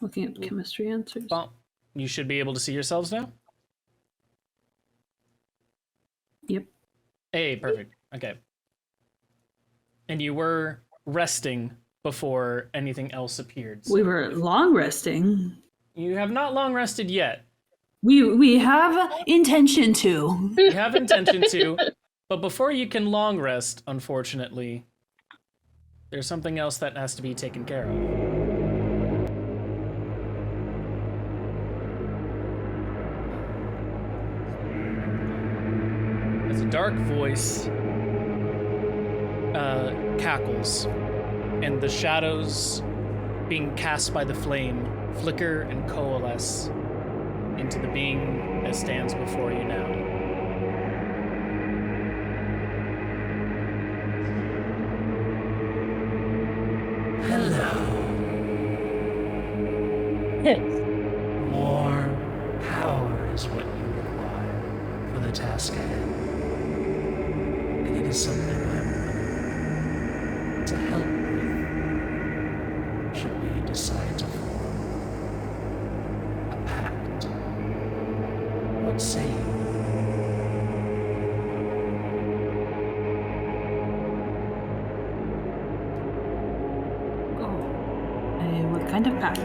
Looking at chemistry answers. Well, you should be able to see yourselves now. Yep. Hey, perfect. Okay. And you were resting before anything else appeared. So we were long resting. you have not long rested yet. We have intention to. You have intention to, but before you can long rest, unfortunately, there's something else that has to be taken care of. As a dark voice cackles, and the shadows being cast by the flame flicker and coalesce into the being that stands before you now. Hello. More power is what you require for the task at hand. And it is something I'm willing to help with should we decide to form a pact. What say you? What kind of pack?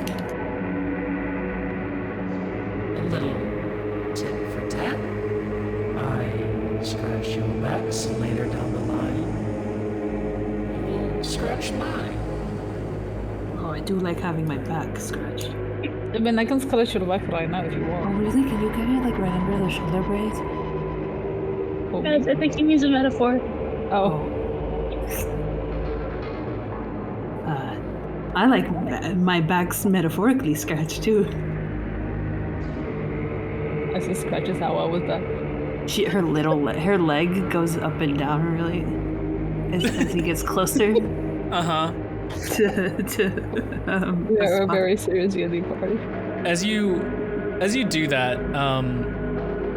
A little tit for tat. I scratch your backs, and later down the line, you will scratch mine. Oh, I do like having my back scratched. I mean, I can scratch your back right now if you Oh, want. really? Can you get it like right under the shoulder blades? Oh. Guys, I think he means a metaphor. Oh. I like my back's metaphorically scratched too. As he scratches Awa with that. Her leg goes up and down really as he gets closer. Uh-huh. We are a very serious D&D party. As you do that,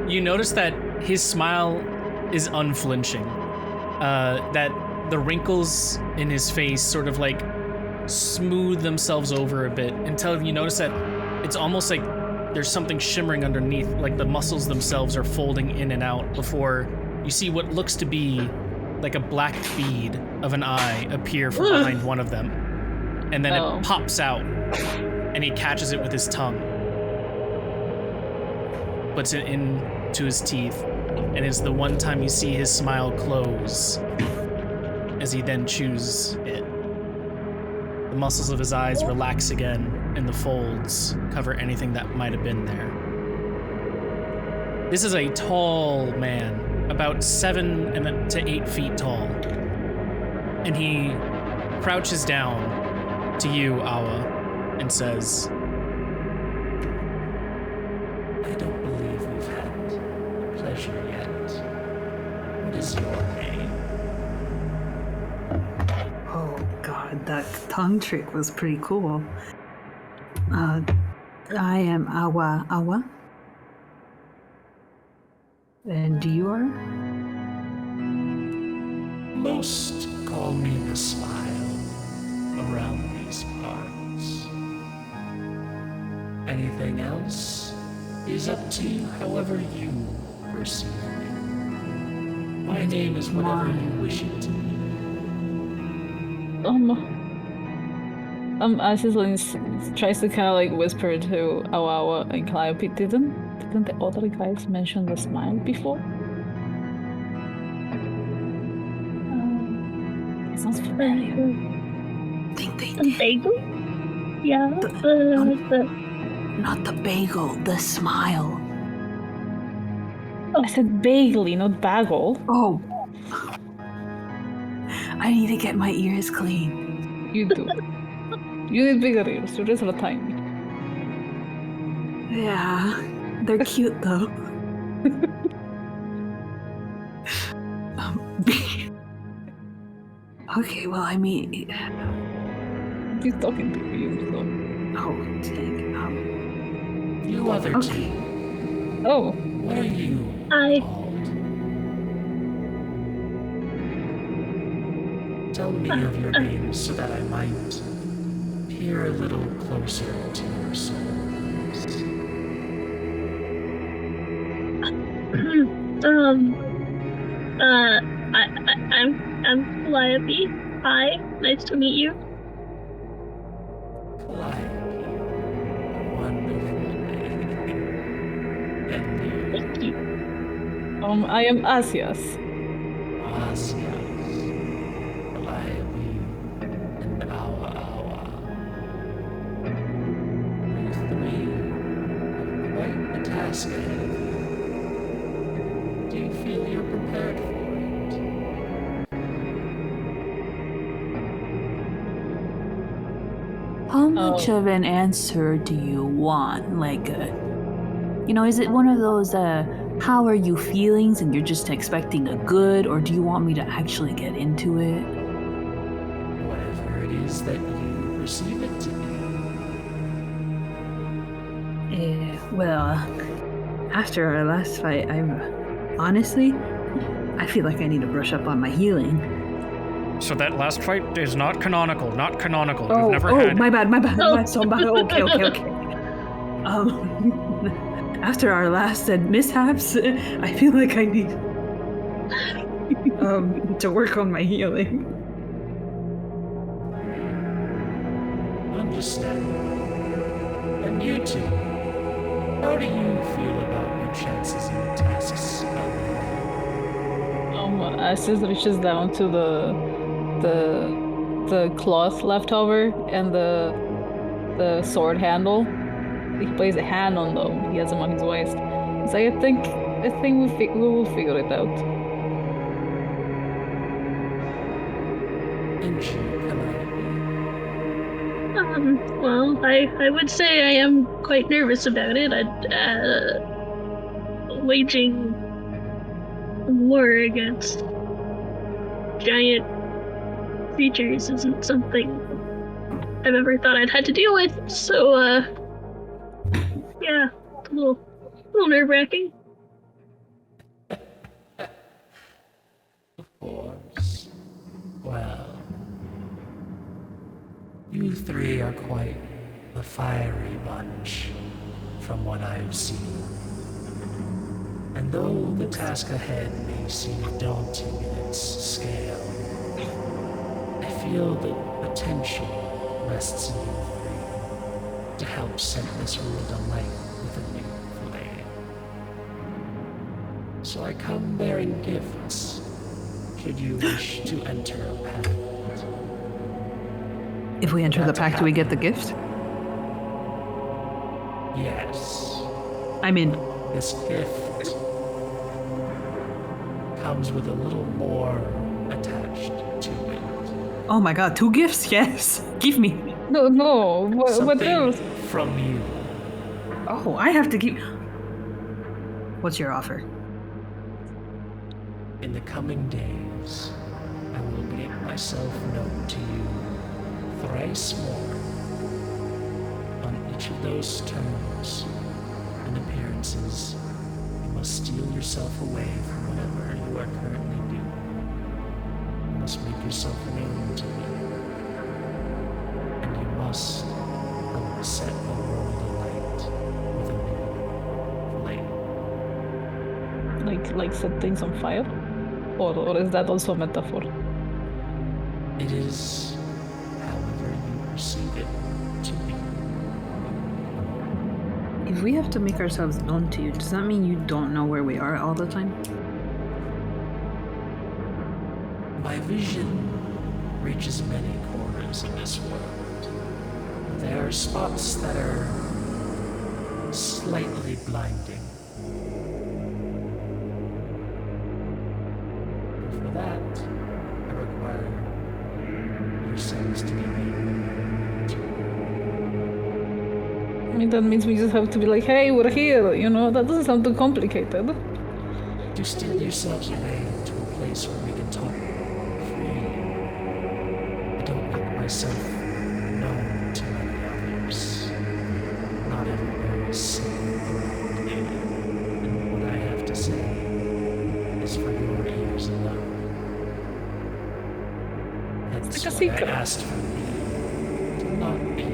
you notice that his smile is unflinching. That the wrinkles in his face sort of like smooth themselves over a bit until you notice that it's almost like there's something shimmering underneath, like the muscles themselves are folding in and out before you see what looks to be like a black bead of an eye appear from behind one of them. And then it pops out, and he catches it with his tongue, puts it into his teeth, and is the one time you see his smile close as he then chews it. The muscles of his eyes relax again, and the folds cover anything that might have been there. This is a tall man, about 7 to 8 feet tall, and he crouches down to you, Awa, and says, I don't believe we've had the pleasure yet. What is your name? Oh god, that tongue trick was pretty cool. I am Awa. And you are? Most call me the Smile around these parts. Anything else is up to you, however you perceive me. My name is whatever you wish it to be. As Islin tries to kind of like whisper to Awawa and Calliope, didn't the other guys mention the smile before? It sounds familiar. I think they A did. bagel? Yeah, Not the bagel, the smile. I said bagely, not bagel. Oh. I need to get my ears clean. You do. You need bigger ears. Your ears are tiny. Yeah, they're cute though. Okay, well, I mean... He's talking to you, so... Oh, dang. You other Okay. two, Oh. what are you I- called? Tell me of your names so that I might peer a little closer to your souls. I'm Calliope. Hi, nice to meet you. Calliope, a wonderful name. And you, Thank you. I am Asias. Asias, Calliope, and Awa. You three have quite the task ahead of you. Do you feel you're prepared for it? How much of an answer do you want? Like, is it one of those, how are you feelings and you're just expecting a good, or do you want me to actually get into it? Whatever it is that you perceive it to be. Well, after our last fight, honestly, I feel like I need to brush up on my healing. So that last fight is not canonical. Not canonical. You've never had. My bad. Okay. After our last mishaps, I feel like I need to work on my healing. Understand. And you two, how do you feel about your chances in the tasks? Asias reaches down to the cloth left over and the sword handle. He places a hand on them. He has them on his waist. He's like, I think we will figure it out. And you, Well, I would say I am quite nervous about it. Waging war against giant creatures isn't something I've ever thought I'd had to deal with. So, yeah, it's a little nerve-wracking. Of course. Well, you three are quite the fiery bunch, from what I've seen. And though the task ahead may seem daunting in its scale, I feel the potential rests in you three to help set this world alight with a new flame. So I come bearing gifts, should you wish to enter a pact. If we enter the pact, do we get the gift? Yes, I'm in. this gift comes with a little more attached to it. Oh my god, 2 gifts? Yes. Give me. No, what Something else? from you. Oh, I have to give. What's your offer? In the coming days, I will make myself known to you thrice more. On each of those terms and appearances, you must steal yourself away from whatever you are currently doing. You must make yourself known to me. And you must help set the world alight with a new flame. Like set things on fire? Or is that also a metaphor? It is however you perceive it to be. If we have to make ourselves known to you, does that mean you don't know where we are all the time? My vision reaches many corners in this world. There are spots that are slightly blinding. And for that, I require your sense to be made. I mean, that means we just have to be like, hey, we're here, That doesn't sound too complicated. To steal yourselves away to a place where we can talk freely. I don't make myself known to many others. Not everywhere is safe around me. And what I have to say is for your ears alone. That's like a why secret. I asked for you to not be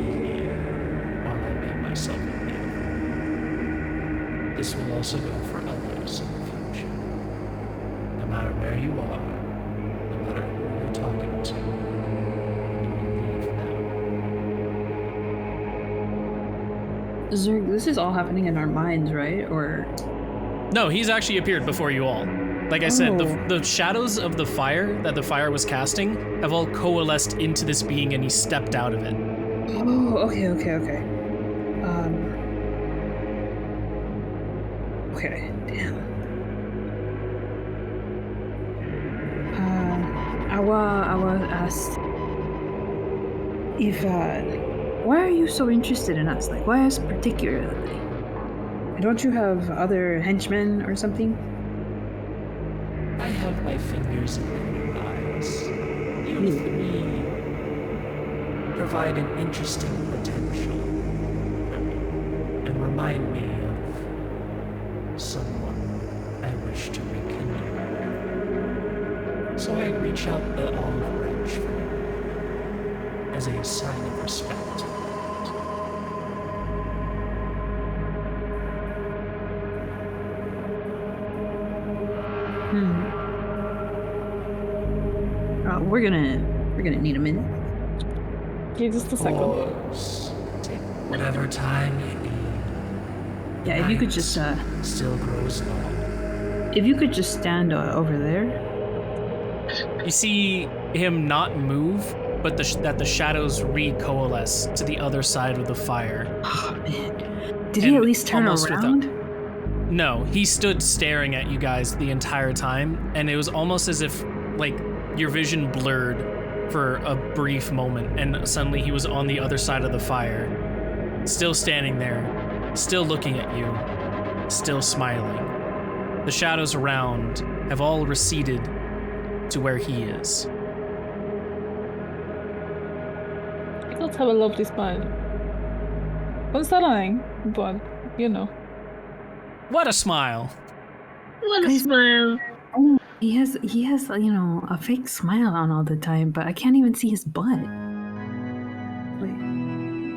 yourself in the other. This will also go for others in the future. No matter where you are, no matter who you're talking to, leave now. Zurg, this is all happening in our minds, right? Or No, he's actually appeared before you all. Like I said, Oh. the shadows of the fire that the fire was casting have all coalesced into this being, and he stepped out of it. oh, okay. Okay, damn. I was asked if why are you so interested in us? Like, why us particularly? Don't you have other henchmen or something? I have my fingers in your eyes. You three provide an interesting potential and remind me of someone I wish to rekindle. So I reach out the olive branch for you as a sign of respect. We're gonna need a minute. Okay, just a second. Pause. Take whatever time you need. Yeah, if you could just Still grows long. if you could just stand over there. You see him not move, but that the shadows recoalesce to the other side of the fire. Oh man, did he And at least turn almost around? No, he stood staring at you guys the entire time, and it was almost as if, like, your vision blurred for a brief moment, and suddenly he was on the other side of the fire, still standing there, still looking at you, still smiling. The shadows around have all receded to where he is. He does have a lovely smile. Concerning, but you know. What a smile! What a Guys- smile. He has a fake smile on all the time, but I can't even see his butt. Like,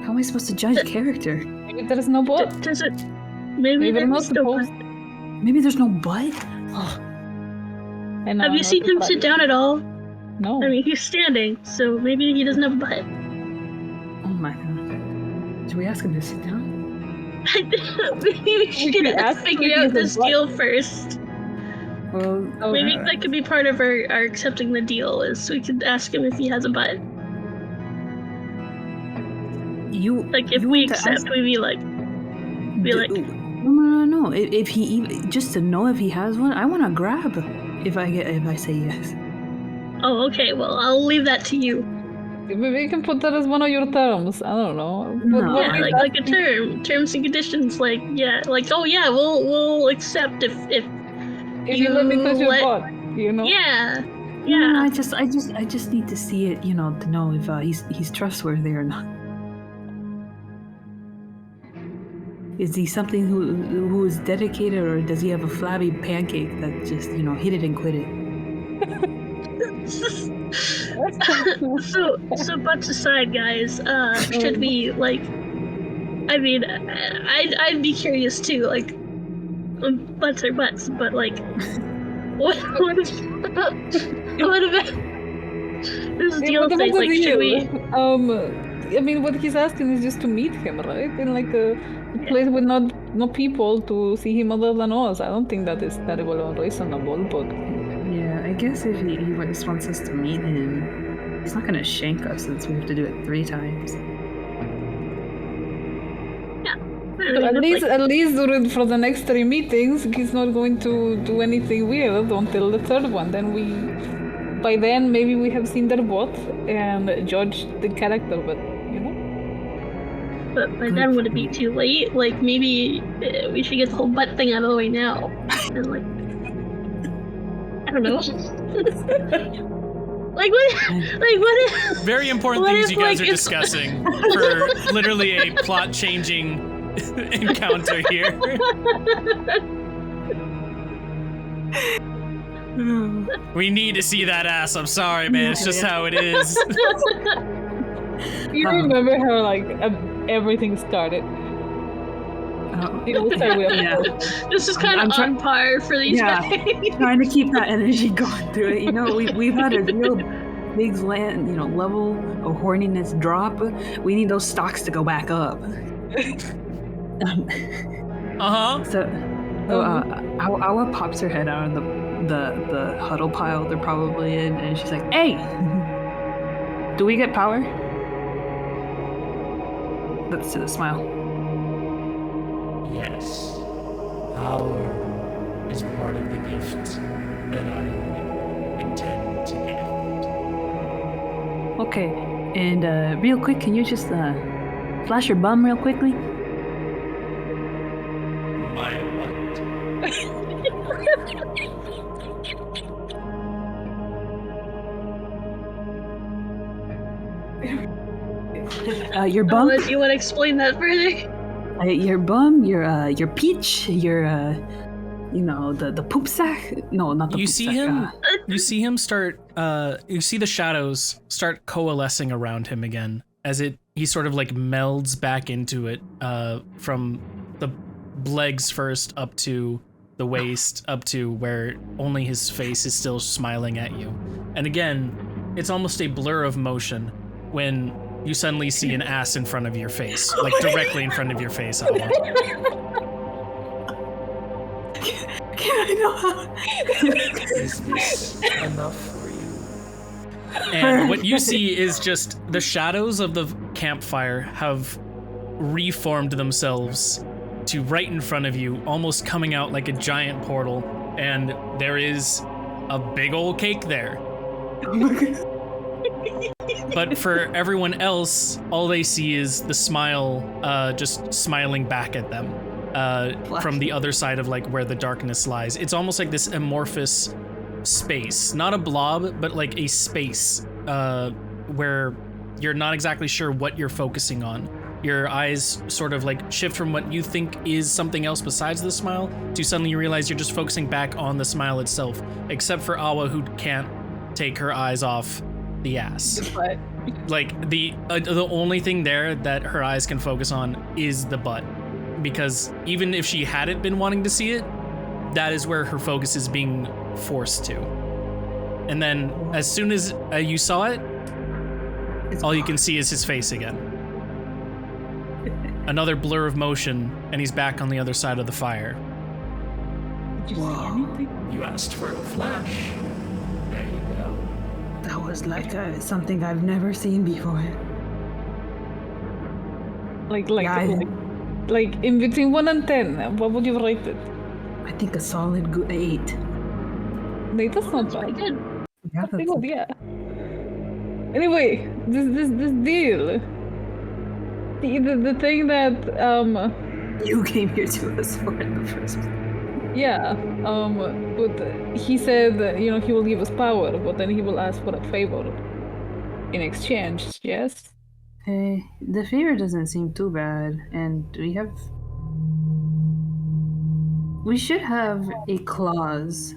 how am I supposed to judge character? Maybe there is no butt. Does it? Maybe Maybe they're not there's no supposed. Maybe there's no butt. Oh, I know, Have you not seen him the sit butt. down at all? No. I mean, he's standing, so maybe he doesn't have a butt. oh my god. Should we ask him to sit down? Maybe we should could ask him figure if he out has a this butt. deal first. Well, Maybe that could be part of our accepting the deal. Is we could ask him if he has a butt. you Like if you we want to accept, ask- we'd be like, No. If he even just to know if he has one, I want to grab. If I say yes. oh, okay. Well, I'll leave that to you. Maybe we can put that as one of your terms. I don't know. But No. what Yeah, is like a that? terms and conditions. Like oh yeah, we'll accept if If you let me touch your let- butt, you know. yeah. No, I just need to see it, to know if he's trustworthy or not. Is he something who is dedicated, or does he have a flabby pancake that just hit it and quit it? So butts aside, guys. Should we like? I mean, I'd be curious too. Like, butts are butts, but like, what if this deal but thing? what's Like, the should we? I mean, what he's asking is just to meet him, right? In like a place with no people to see him other than us. I don't think that is terrible or reasonable, but Yeah, I guess if he just wants us to meet him, he's not gonna shank us since we have to do it 3 times. at least for the next 3 meetings, he's not going to do anything weird until the 3rd one. Then by then maybe we have seen their both and judged the character, but But by then would it be too late? Like maybe we should get the whole butt thing out of the way now. And like, I don't know. Like what? Like what? If, Very important What things if, you guys like, are it's- discussing for literally a plot-changing encounter here. We need to see that ass. I'm sorry, man. It's just how it is. you remember how like everything started. Yeah, we'll start with Yeah. This is kind I'm of on par for these Yeah. guys. Trying to keep that energy going through it. You know, we've had a real big land, level of horniness drop. We need those stocks to go back up. So Awa pops her head out of the huddle pile they're probably in, and she's like, "Hey, do we get power?" That's to the smile. Yes. Power is part of the gift that I intend to gift. Okay, and real quick, can you just flash your bum real quickly? My what? Your bum, You want to explain that further? your bum, your peach, your the poop sack. No, not the You poop see sack. him. You see him start. You see the shadows start coalescing around him again as he sort of like melds back into it. From the legs first up to the waist, up to where only his face is still smiling at you. And again, it's almost a blur of motion when you suddenly see an ass in front of your face, like directly in front of your face. Awa. Can I know how? Is this enough for you? And what you see is just the shadows of the campfire have reformed themselves to right in front of you, almost coming out like a giant portal, and there is a big old cake there. But for everyone else, all they see is the smile, just smiling back at them from the other side of like where the darkness lies. It's almost like this amorphous space, not a blob, but like a space where you're not exactly sure what you're focusing on. Your eyes sort of like shift from what you think is something else besides the smile to suddenly you realize you're just focusing back on the smile itself, except for Awa, who can't take her eyes off the ass. But Like the only thing there that her eyes can focus on is the butt, because even if she hadn't been wanting to see it, that is where her focus is being forced to. And then as soon as you saw it, all you can see is his face again. Another blur of motion, and he's back on the other side of the fire. did you see anything? You asked for a flash. There you go. That was like something I've never seen before. Like Yeah, like in between 1 and 10, what would you rate it? I think a solid good 8. Like, that's not Pretty bad. good. Yeah, Pretty good, yeah. Anyway, this deal. The thing that you came here to us for in the first place. yeah, but he said that, he will give us power, but then he will ask for a favor in exchange, yes? Hey, the favor doesn't seem too bad, and we should have a clause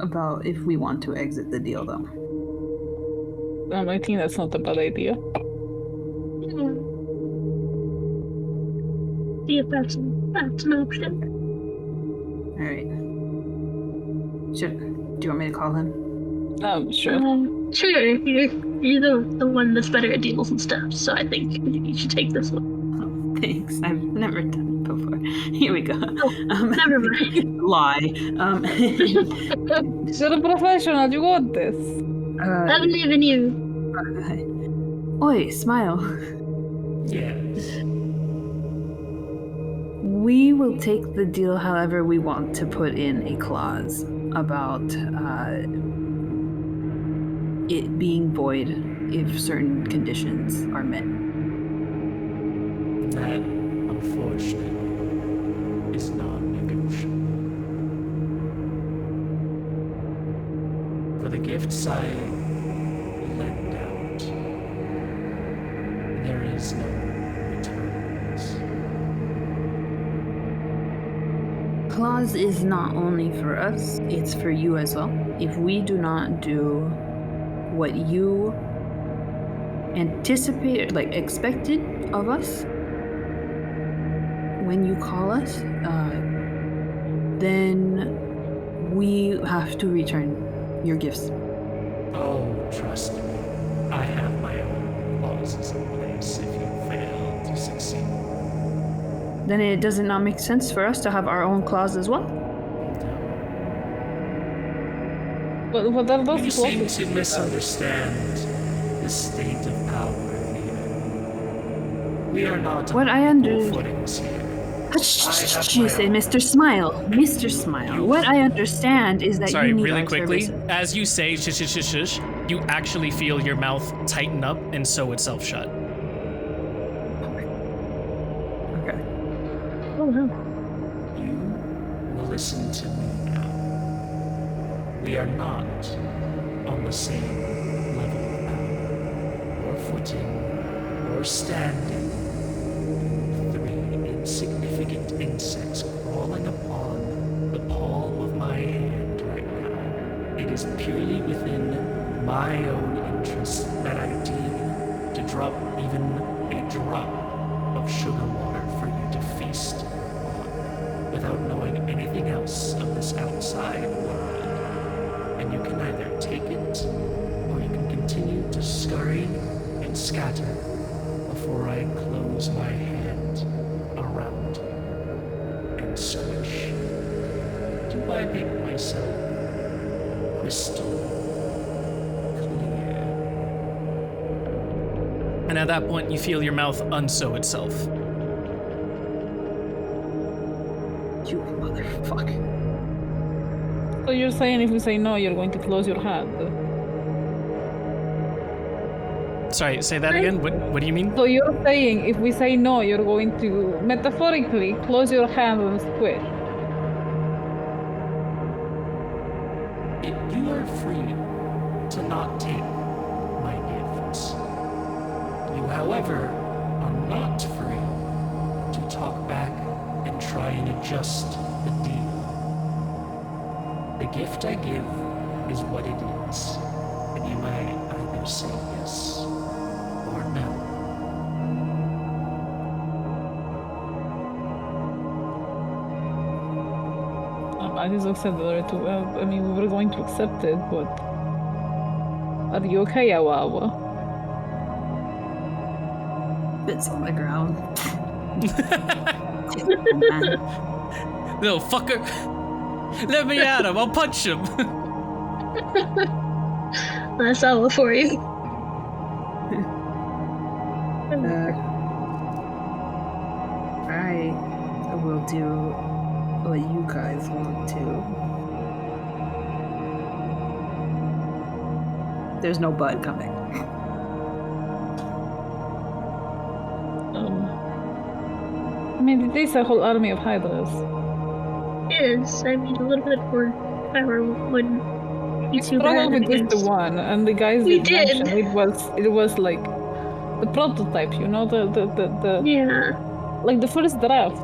about if we want to exit the deal, though. I think that's not a bad idea. See if that's an option. All right. Do you want me to call him? Sure. Sure. You're the one that's better at deals and stuff, so I think you should take this one. Oh, thanks. I've never done it before. Here we go. Never mind. Lie. You're a professional, you got this. I believe in you. Oi, smile. Yes. We will take the deal however we want to put in a clause about it being void if certain conditions are met. That, unfortunately, is non-negotiable. For the gifts I lend out, there is no returns. Clause is not only for us, it's for you as well. If we do not do what you expected of us, when you call us, then we have to return your gifts. Oh, trust me. I have my own clauses in place if you fail to succeed. Then it does it not make sense for us to have our own clause as well? But what are those You seem clauses? to misunderstand the state of power here. We are not What I on equal under- footings here. You say, Mr. Smile. Mr. Smile. What I understand is that Sorry, you need really our quickly. services. As you say shush, shush, shush, shush, you actually feel your mouth tighten up and sew itself shut. Okay. Oh no. You will listen to me now. We are not on the same level of power, or footing, or standing. Three insignificant insects crawling upon the palm of my hand right now. It is purely within my own interest that I deem to drop even a drop of sugar water for you to feast on without knowing anything else of this outside world. And you can either take it or you can continue to scurry and scatter before I close my hand around you and squish. Do I make myself crystal clear? And at that point, you feel your mouth unsew itself. You motherfucker. So you're saying if we say no, you're going to close your hand. Sorry, say that again? What do you mean? So you're saying if we say no, you're going to metaphorically close your hand and squish. You are free to not take my gifts. You, however, are not free to talk back and try and adjust the deal. The gift I give is what it is, and you may either say yes or no. I just accepted it. I mean, we were going to accept it, but are you okay, Awawa? Bits on the ground. Oh, man. Little fucker. Let me at him. I'll punch him. That's all for you. I will do what you guys want to. There's no butt coming. I mean, it is a whole army of hydras. Is I mean a little bit more power wouldn't be too Struggle bad with just the against. one, and the guys We did mention did. it was like the prototype, you know, the Yeah, like the first draft,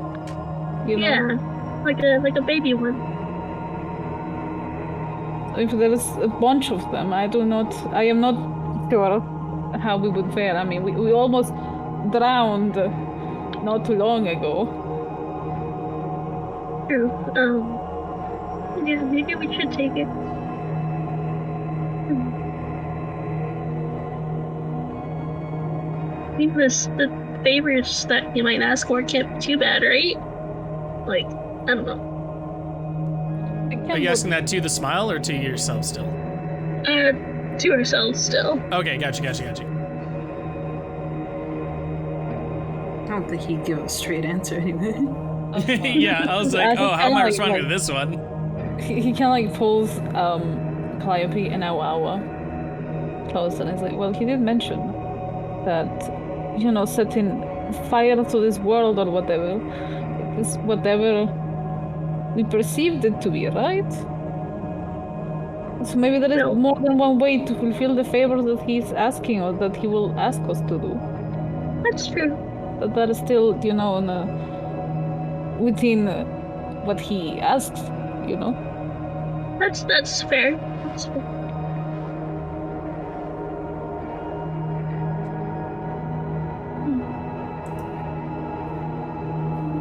you know. yeah, like a baby one. If there is a bunch of them, I am not sure how we would fare. I mean, we almost drowned not too long ago. True. Yeah, maybe we should take it. I mean, the favors that you might ask for can't be too bad, right? Like, I don't know. Are you asking that to the smile or to yourself still? To ourselves still. Okay, gotcha. I don't think he'd give a straight answer anyway. Yeah, I was like, oh, how am I responding to this one? He kind of like pulls Calliope and Awawa close, and he's like, well, he did mention that, you know, setting fire to this world or whatever, is whatever we perceived it to be, right? So maybe there is No. more than one way to fulfill the favors that he's asking or that he will ask us to do. That's true. But that is still, you know, within what he asks, you know? That's fair. That's fair.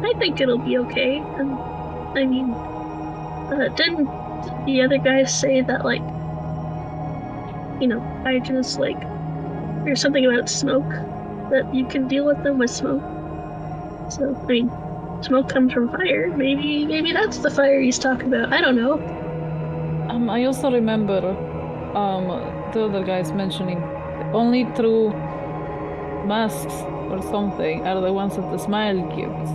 I think it'll be okay. And I mean, didn't the other guys say that, like, I just, like, there's something about smoke, that you can deal with them with smoke. So, I mean, smoke comes from fire. Maybe that's the fire he's talking about. I don't know. I also remember the other guys mentioning only through masks or something are the ones that the smile gives.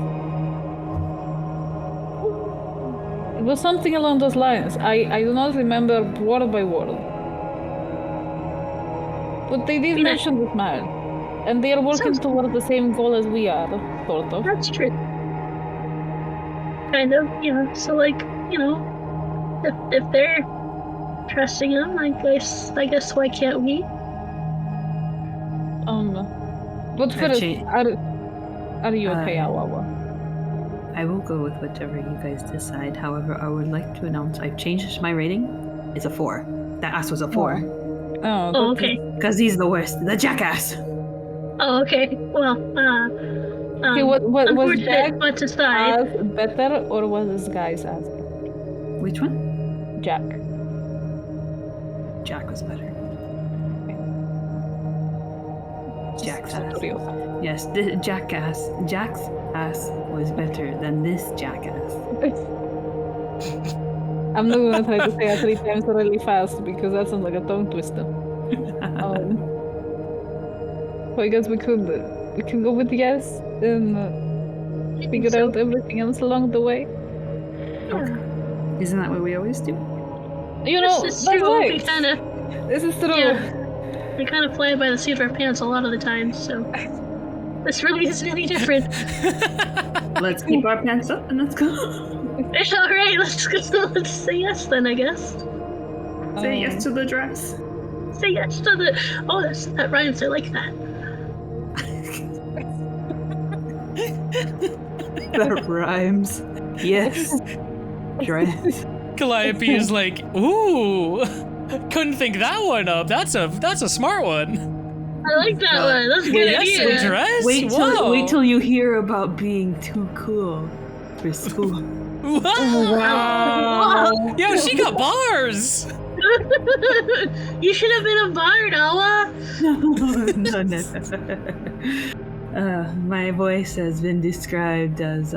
It was something along those lines. I do not remember word by word. But they did mention the smile. And they are working toward the same goal as we are, sort of. That's true. Kind of, yeah. So, like, if they're trusting him, I guess why can't we? But first, are you okay, Awawa? I will go with whatever you guys decide. However, I would like to announce I've changed my rating. It's a 4. That ass was a 4. Oh, okay. Because he's the worst. The jackass. Oh, okay. Well, okay, what was Jack but aside, better, or was this guy's ass? Which one? Jack. Jack was better. Jack's ass. Yes, Jack's ass was better than this jackass. I'm not gonna try to say it 3 times really fast because that sounds like a tongue twister. So I guess we can go with yes and figure out everything else along the way. Okay. Isn't that what we always do? this is true. Right. This is true. Yeah, we kind of fly by the seat of our pants a lot of the time, so this really isn't any different. Let's keep our pants up and let's go. All right, let's go. Let's say yes then, I guess. Say yes to the dress. Say yes to the. Oh, that rhymes. I like that. That rhymes. Yes. Dress. Calliope is like, ooh, couldn't think that one up. That's a smart one. I like that one. That's a good Yes, idea. a dress. Wait Whoa. till you hear about being too cool for school. Wow. Yo, she got bars. You should have been a bard, Awa. No. My voice has been described as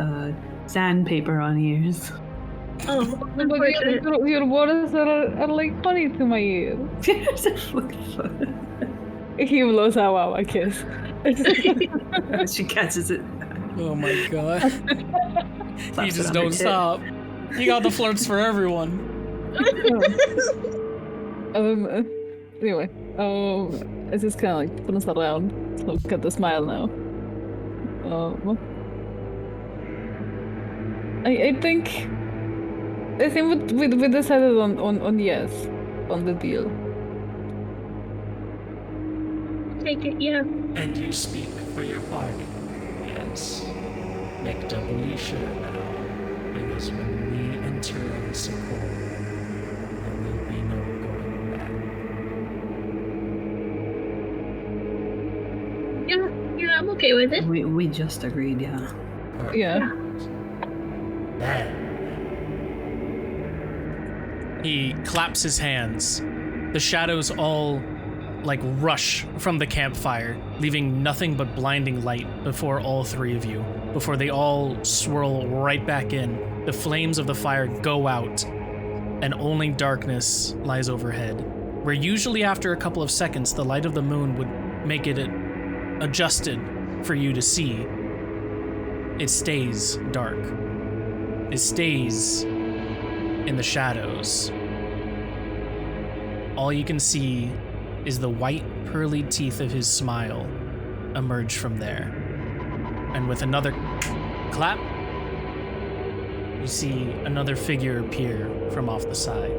sandpaper on ears. Oh, But unfortunate. your words are like funny to my ears. He blows out a kiss. She catches it. Oh my god. Slaps You it just on her don't tit. stop. You got the flirts for everyone. Anyway, it's just kind of like turns around. Look at the smile now. I think we decided on yes on the deal. Take it, yeah. And you speak for your party, yes. Make doubly sure now, because when we enter on Sikor, there will be no going back. Yeah, I'm okay with it. We just agreed, yeah. Yeah. Then, He claps his hands. The shadows all rush from the campfire, leaving nothing but blinding light before all 3 of you, before they all swirl right back in. The flames of the fire go out, and only darkness lies overhead, where usually after a couple of seconds the light of the moon would make it adjusted for you to see. It stays dark. It stays in the shadows. All you can see is the white, pearly teeth of his smile emerge from there. And with another clap, you see another figure appear from off the side.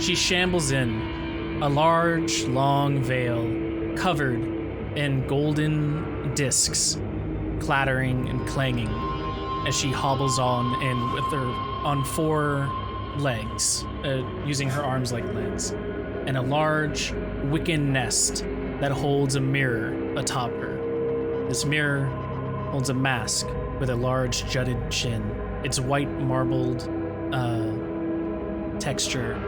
She shambles in, a large, long veil covered in golden discs, clattering and clanging as she hobbles on in with her on 4 legs, using her arms like legs, and a large Wiccan nest that holds a mirror atop her. This mirror holds a mask with a large jutted chin. Its white marbled texture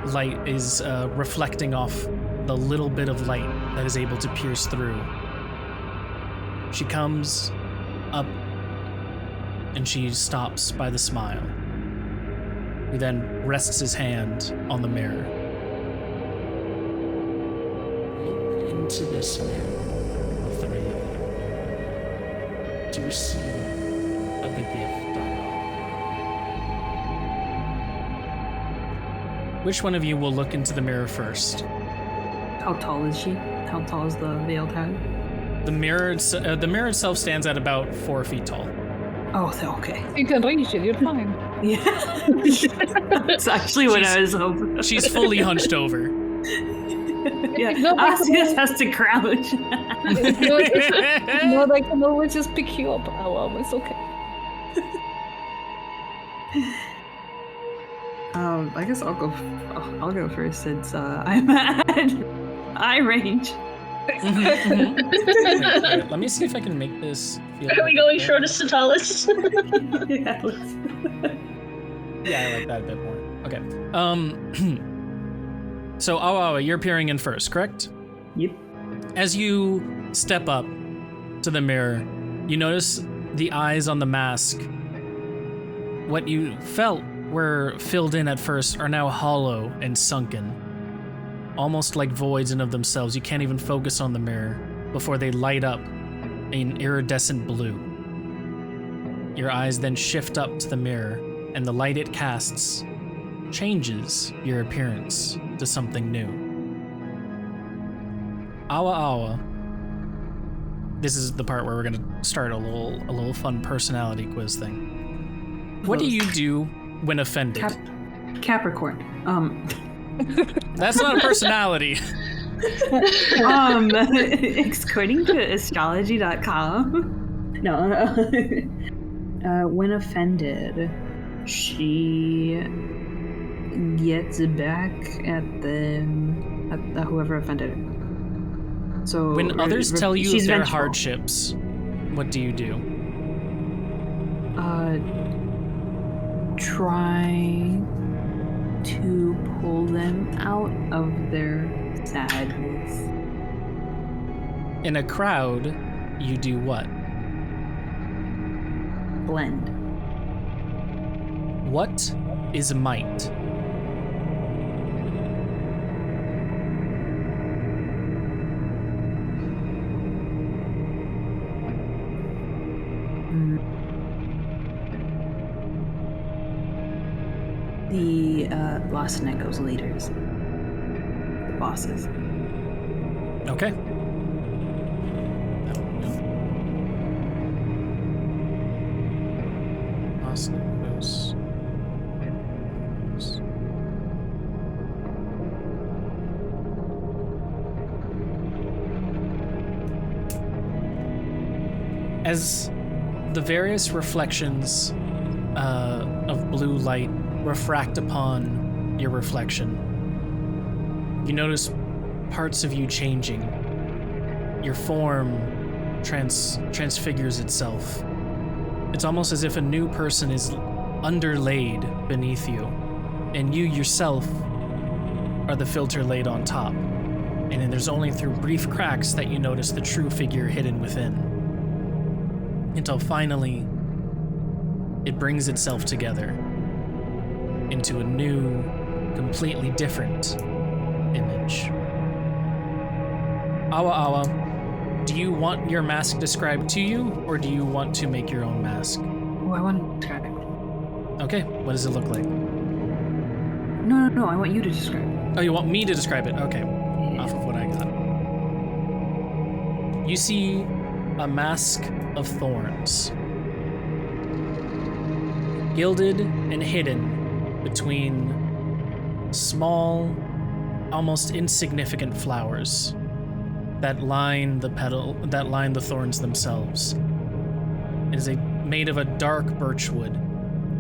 light is reflecting off the little bit of light that is able to pierce through. She comes up and she stops by the smile. He then rests his hand on the mirror. Look into this mirror, the three of you. Do you see the gift on Which one of you will look into the mirror first? How tall is she? How tall is the veiled hag? The mirror itself stands at about 4 feet tall. Oh, okay. You can reach it, you're fine. Yeah. That's actually what I was hoping. She's fully hunched over. Yeah. No, Asius has to crouch. No, I can always just pick you up. Oh, it's okay. I guess I'll go first since I'm at eye range. Wait, let me see if I can make this feel Are we going shortest to tallest? Yeah. Yeah, I like that a bit more. Okay. So Awa, you're peering in first, correct? Yep. As you step up to the mirror, you notice the eyes on the mask. What you felt were filled in at first are now hollow and sunken, almost like voids in of themselves. You can't even focus on the mirror before they light up in iridescent blue. Your eyes then shift up to the mirror, and the light it casts changes your appearance to something new. Awa, this is the part where we're gonna start a little fun personality quiz thing. What do you do when offended? Capricorn. That's not a personality. According to astrology.com. No. When offended, she gets back at whoever offended her. So When others tell you she's their vengeful. hardships, what do you do? Try to pull them out of their sadness. In a crowd, you do what? Blend. What is might? The Lost and Echoes leaders. The bosses. Okay. As the various reflections of blue light refract upon your reflection, you notice parts of you changing. Your form transfigures itself. It's almost as if a new person is underlaid beneath you, and you yourself are the filter laid on top. And then there's only through brief cracks that you notice the true figure hidden within. Until finally, it brings itself together into a new, completely different image. Awa, do you want your mask described to you, or do you want to make your own mask? Oh, I want to describe it. Okay, what does it look like? No, I want you to describe it. Oh, you want me to describe it? Okay, off of what I got. You see a mask of thorns, gilded and hidden between small, almost insignificant flowers that line the thorns themselves. It is made of a dark birchwood,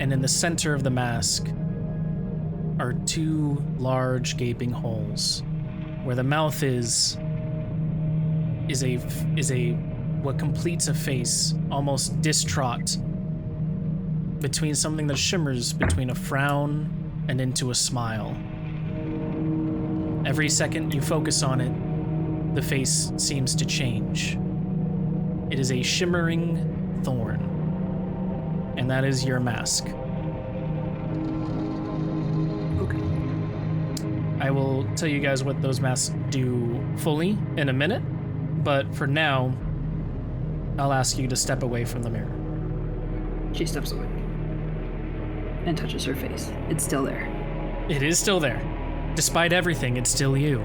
and in the center of the mask are two large gaping holes. Where the mouth is, is a what completes a face, almost distraught, between something that shimmers between a frown and into a smile. Every second you focus on it, the face seems to change. It is a shimmering thorn, and that is your mask. Okay. I will tell you guys what those masks do fully in a minute, but for now, I'll ask you to step away from the mirror. She steps away and touches her face. It's still there. It is still there. Despite everything, it's still you.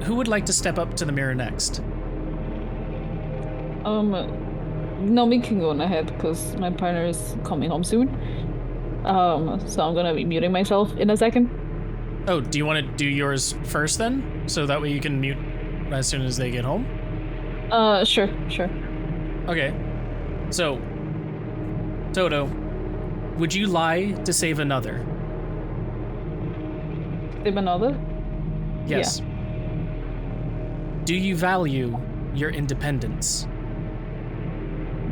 Who would like to step up to the mirror next? Nomi can go on ahead because my partner is coming home soon. So I'm gonna be muting myself in a second. Oh, do you want to do yours first then? So that way you can mute as soon as they get home? Sure. Okay. So, Toto, would you lie to save another? Save another? Yes. Yeah. Do you value your independence?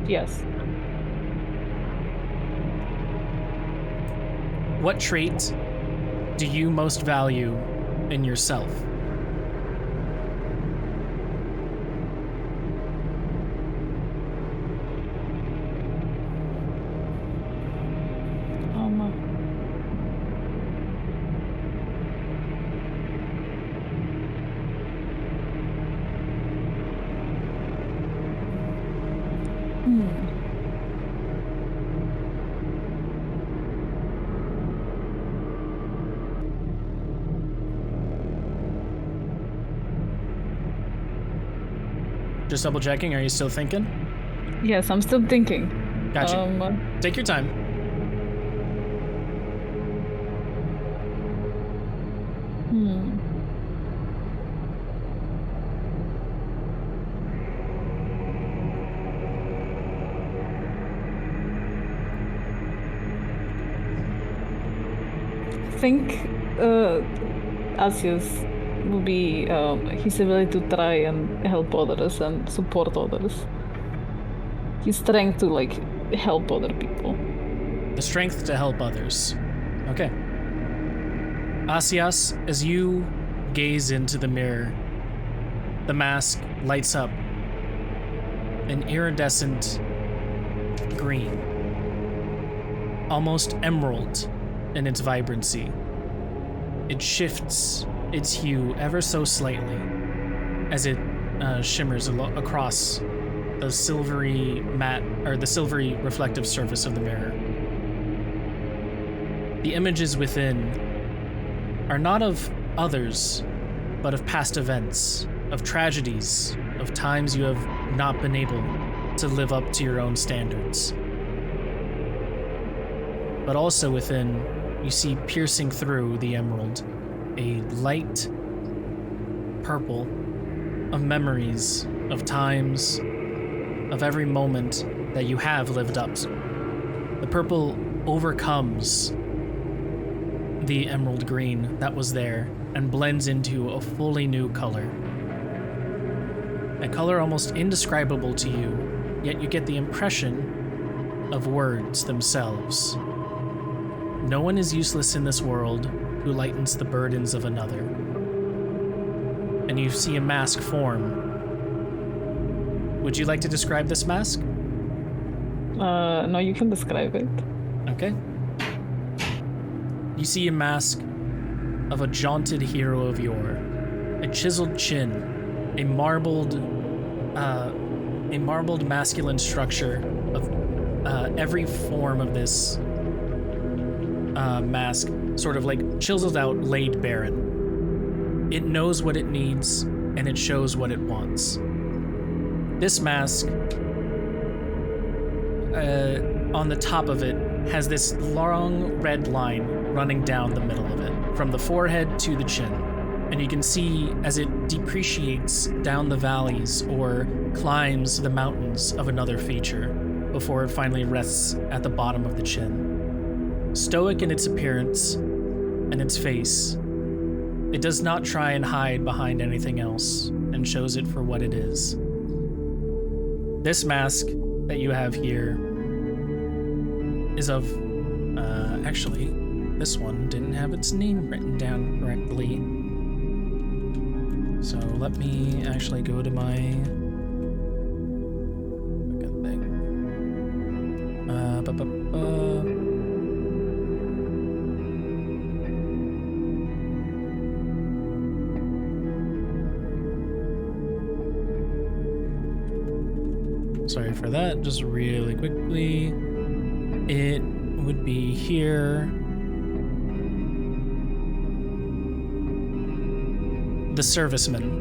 Yes. What trait do you most value in yourself? Just double checking, are you still thinking? Yes, I'm still thinking. Gotcha. Take your time. I think Asia's will be his ability to try and help others and support others. His strength to help other people. The strength to help others. Okay. Asias, as you gaze into the mirror, the mask lights up an iridescent green, almost emerald in its vibrancy. It shifts its hue ever so slightly as it shimmers across the silvery matte, or the silvery reflective surface of the mirror. The images within are not of others, but of past events, of tragedies, of times you have not been able to live up to your own standards. But also within, you see piercing through the emerald a light purple of memories, of times, of every moment that you have lived up to. The purple overcomes the emerald green that was there and blends into a fully new color. A color almost indescribable to you, yet you get the impression of words themselves. No one is useless in this world who lightens the burdens of another. And you see a mask form. Would you like to describe this mask? No, you can describe it. Okay. You see a mask of a jaunted hero of yore, a chiseled chin, a marbled masculine structure of every form of this mask, sort of chiseled out, laid barren. It knows what it needs, and it shows what it wants. This mask, on the top of it, has this long red line running down the middle of it, from the forehead to the chin. And you can see as it depreciates down the valleys or climbs the mountains of another feature before it finally rests at the bottom of the chin. Stoic in its appearance and its face, It does not try and hide behind anything else and shows it for what it is. This mask that you have here is of, actually, this one didn't have its name written down correctly. So let me actually go to my thing. Sorry for that, just really quickly. It would be here. The Serviceman.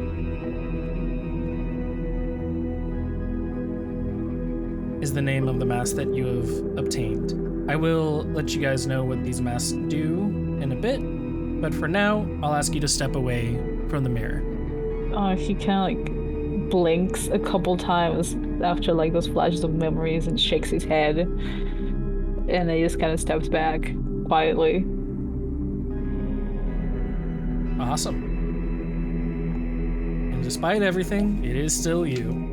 Is the name of the mask that you have obtained. I will let you guys know what these masks do in a bit, but for now, I'll ask you to step away from the mirror. He kind of like blinks a couple times after like those flashes of memories and shakes his head, and then he just kind of steps back quietly. Awesome. And despite everything, it is still you.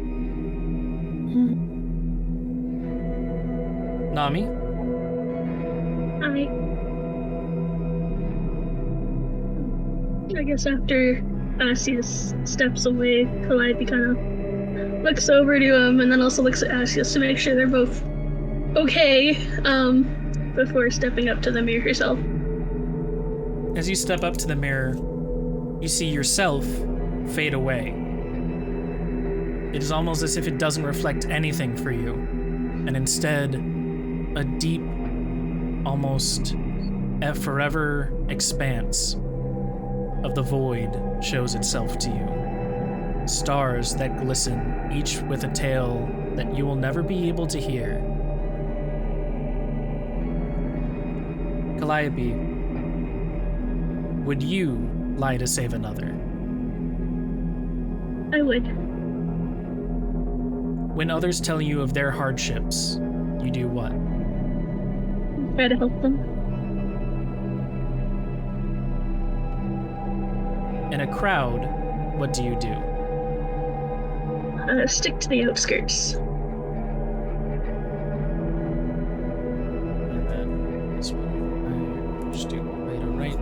Nami? I guess after Asius steps away, Calliope kind of looks over to him and then also looks at Asius to make sure they're both okay, before stepping up to the mirror herself. As you step up to the mirror, you see yourself fade away. It is almost as if it doesn't reflect anything for you, and instead, a deep, almost a forever expanse of the void shows itself to you. Stars that glisten, each with a tale that you will never be able to hear. Calliope, would you lie to save another? I would. When others tell you of their hardships, you do what? Try to help them. In a crowd, what do you do? Stick to the outskirts. And then this one, I just do right or right.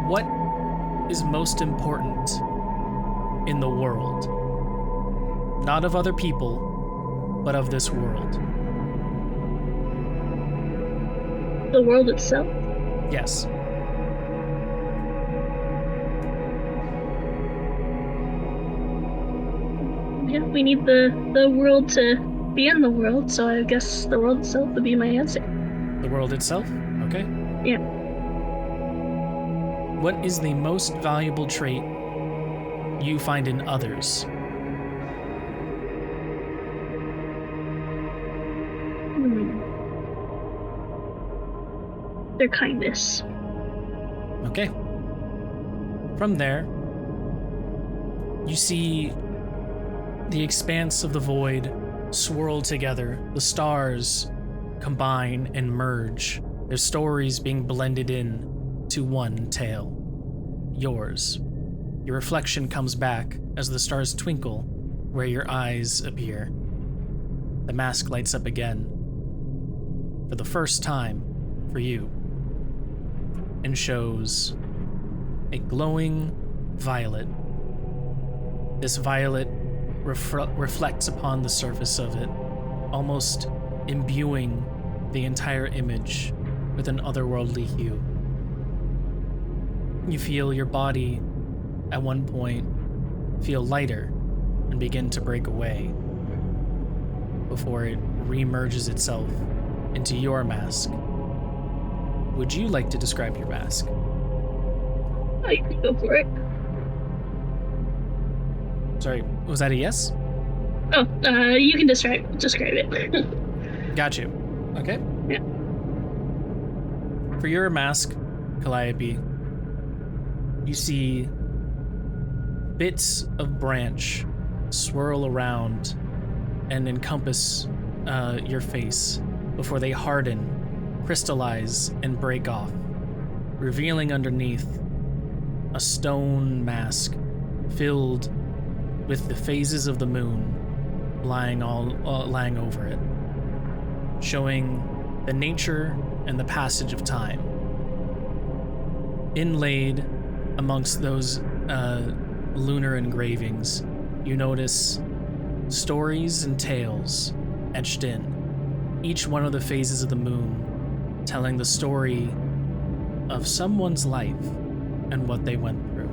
What is most important in the world? Not of other people, but of this world. The world itself? Yes. Yeah, we need the world to be in the world, so I guess the world itself would be my answer. The world itself? Okay. Yeah. What is the most valuable trait you find in others? Their kindness. Okay. From there, you see the expanse of the void swirl together. The stars combine and merge, their stories being blended in to one tale. Yours. Your reflection comes back as the stars twinkle where your eyes appear. The mask lights up again. For the first time for you. And shows a glowing violet. This violet reflects upon the surface of it, almost imbuing the entire image with an otherworldly hue. You feel your body, at one point, feel lighter and begin to break away before it re-merges itself into your mask. Would you like to describe your mask? Oh, you can go for it. Sorry, was that a yes? Oh, you can describe it. Got you. Okay. Yeah. For your mask, Calliope, you see bits of branch swirl around and encompass your face before they harden, crystallize, and break off, revealing underneath a stone mask filled with the phases of the moon lying over it, showing the nature and the passage of time. Inlaid amongst those lunar engravings, you notice stories and tales etched in, each one of the phases of the moon telling the story of someone's life and what they went through.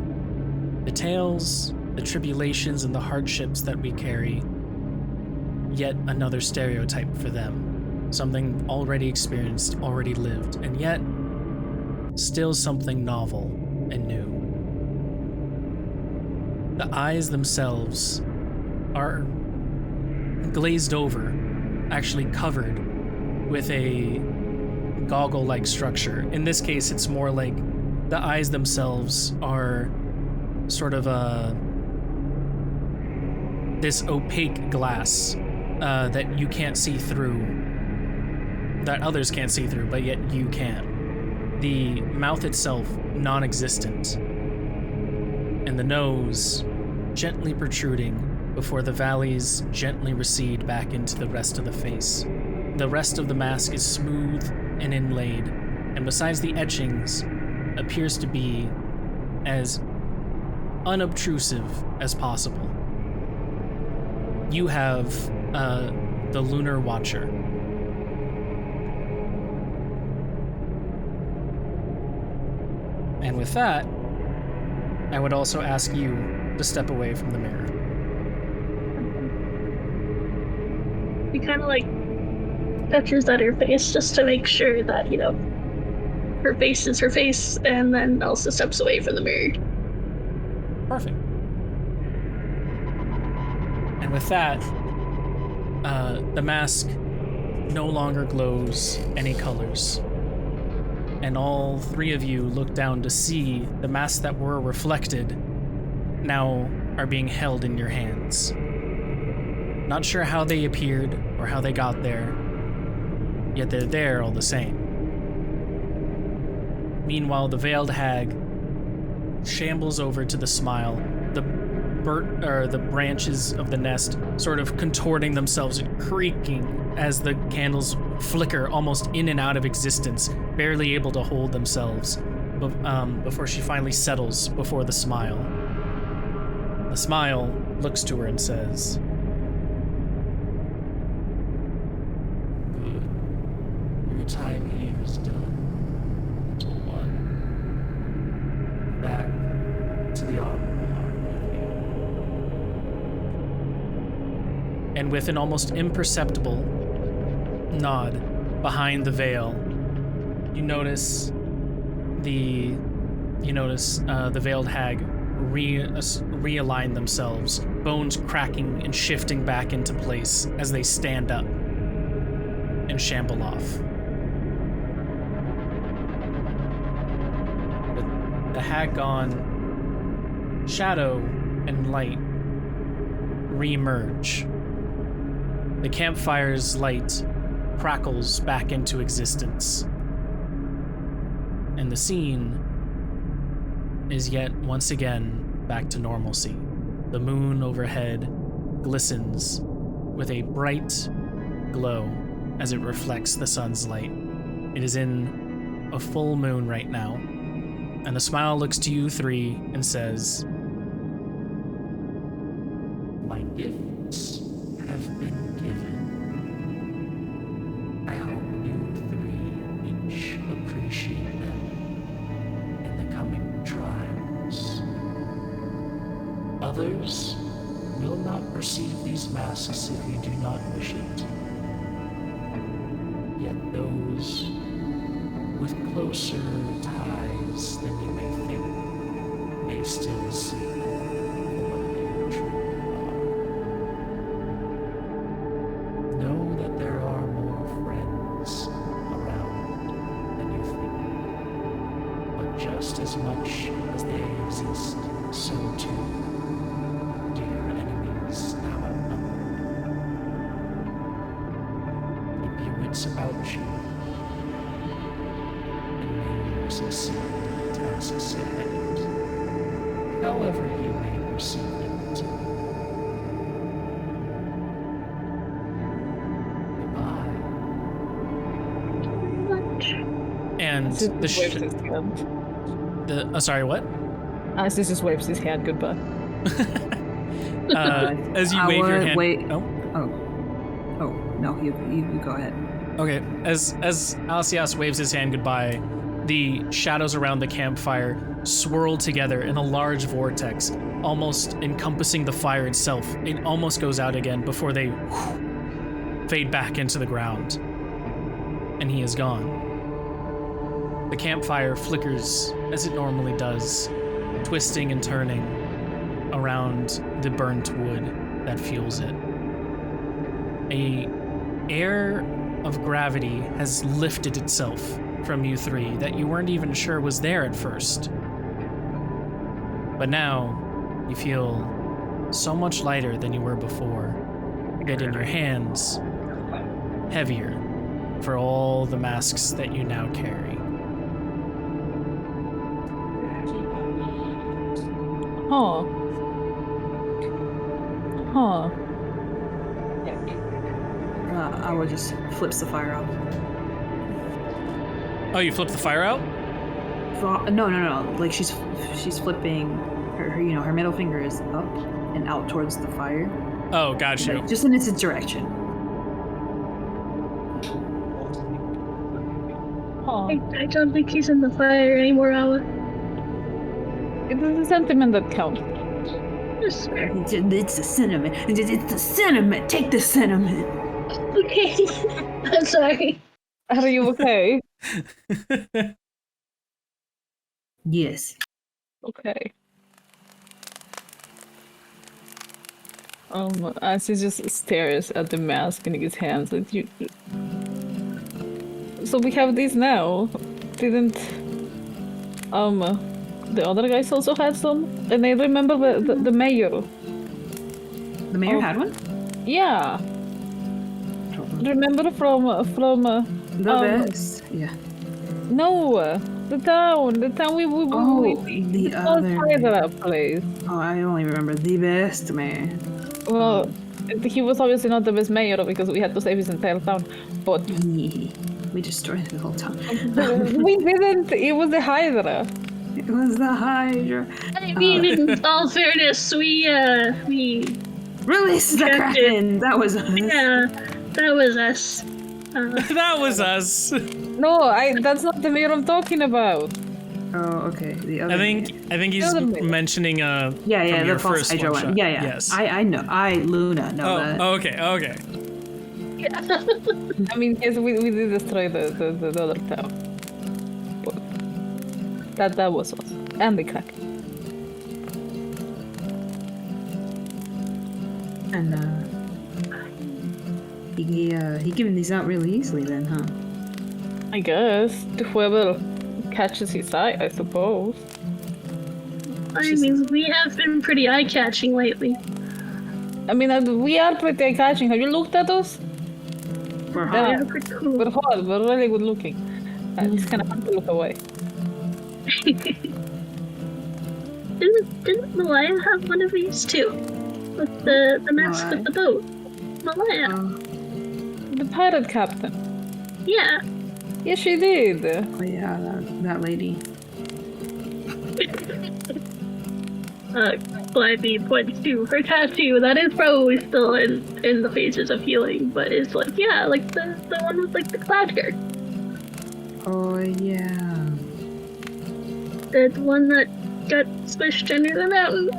The tales, the tribulations, and the hardships that we carry, yet another stereotype for them, something already experienced, already lived, and yet still something novel and new. The eyes themselves are glazed over, actually covered with a goggle-like structure. In this case, it's more like the eyes themselves are sort of this opaque glass that you can't see through, that others can't see through, but yet you can. The mouth itself, non-existent, and the nose gently protruding before the valleys gently recede back into the rest of the face. The rest of the mask is smooth and inlaid, and besides the etchings, appears to be as unobtrusive as possible. You have the Lunar Watcher. And with that, I would also ask you to step away from the mirror. He kind of like touches at her face just to make sure that, you know, her face is her face, and then also steps away from the mirror. Perfect. And with that, the mask no longer glows any colors. And all three of you look down to see the masks that were reflected now are being held in your hands. Not sure how they appeared or how they got there, yet they're there all the same. Meanwhile, the veiled hag shambles over to the smile, the branches of the nest sort of contorting themselves and creaking as the candles flicker almost in and out of existence, barely able to hold themselves before she finally settles before the smile. The smile looks to her and says, "Good. Your time here is done. One. Back to the armor with you." and with an almost imperceptible nod behind the veil, you notice the veiled hag realign themselves, bones cracking and shifting back into place as they stand up and shamble off. With the hag gone, shadow and light re-emerge. The campfire's light crackles back into existence, and the scene is yet once again back to normalcy. The moon overhead glistens with a bright glow as it reflects the sun's light. It is in a full moon right now, and the smile looks to you three and says, My gifts have been given. I hope you three each appreciate them in the coming trials. Others will not receive these masks if you do not wish it. Yet those with closer ties than you may think may still see them for what they truly are. Know that there are more friends around than you think, but just as much as they exist, so too do your enemies now outnumbered. succeed in the tasks ahead, however you may perceive it. Goodbye. And Sis the just waves his hand. sorry, what? Sis just waves his hand goodbye. As you wave your hand. Wait. Oh. Oh, no, you go ahead. Okay. As Alcias waves his hand goodbye, the shadows around the campfire swirl together in a large vortex, almost encompassing the fire itself. It almost goes out again before they fade back into the ground. And he is gone. The campfire flickers as it normally does, twisting and turning around the burnt wood that fuels it. A air of gravity has lifted itself from you three that you weren't even sure was there at first. But now, you feel so much lighter than you were before, yet in your hands, heavier for all the masks that you now carry. Huh. Huh. Awa just flips the fire out. Oh, you flipped the fire out? No. Like she's flipping her her middle finger is up and out towards the fire. Oh, got you. Like, just in its direction. Huh. I don't think he's in the fire anymore, Awa. It is the sentiment that counts. Just swear. It's the cinnamon. It's the cinnamon. Take the cinnamon. Okay. I'm sorry. Are you okay? Yes. Okay. As he just stares at the mask in his hands, like you. So we have these now. Didn't the other guys also had some? And I remember the mayor. The mayor Oh. had one? Yeah. Remember from The best. Yeah. no, the town we The other. that place. Oh, I only remember the best man. Well, he was obviously not the best mayor because we had to save his entire town. But We destroyed it the whole time. we didn't. It was the Hydra. It was the Hydra. I mean, in all fairness, we Release the Captain. Kraken. That was us. yeah, that was us. That was us. No, that's not the mayor I'm talking about. Oh, okay. The other. I think he's The other mayor. mentioning Yeah, from the your false first Hydra one. one. Yeah. Yes. I know. Luna know that. Oh, okay. Yeah. I mean, yes, we did destroy the other town. But that was us. And the Kraken. And he giving these out really easily then, huh? I guess. To whoever catches his eye, I suppose. I mean, we have been pretty eye-catching lately. I mean, we are pretty eye-catching. Have you looked at us? We're Yeah. hot. We're pretty cool. We're hot. We're really good looking. It's kind of hard to look away. Didn't Malaya have one of these too? With the mask Malaya? with the boat. Malaya. The pirate captain. Yeah. Yes, she did. Oh yeah, that lady. Gladly points to her tattoo. That is probably still in the phases of healing, but it's like, yeah, like the one with like the cloud hair. Oh yeah. The one that got squished under the mountain.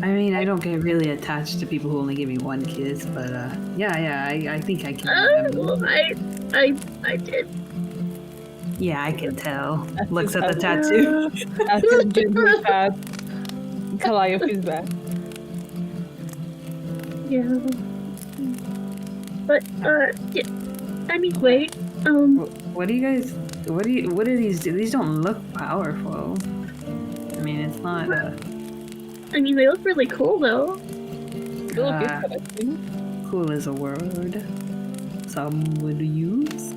I mean, I don't get really attached to people who only give me one kiss, but yeah, I think I can remember. I did. Yeah, I can tell. Looks at the tattoo. As his gently pat Calliope's back. Yeah. But yeah. Anyway, What do you guys? What do these do? These don't look powerful. I mean, it's not. I mean, they look really cool though. Look, Ah. it's interesting. Cool is a word some would use.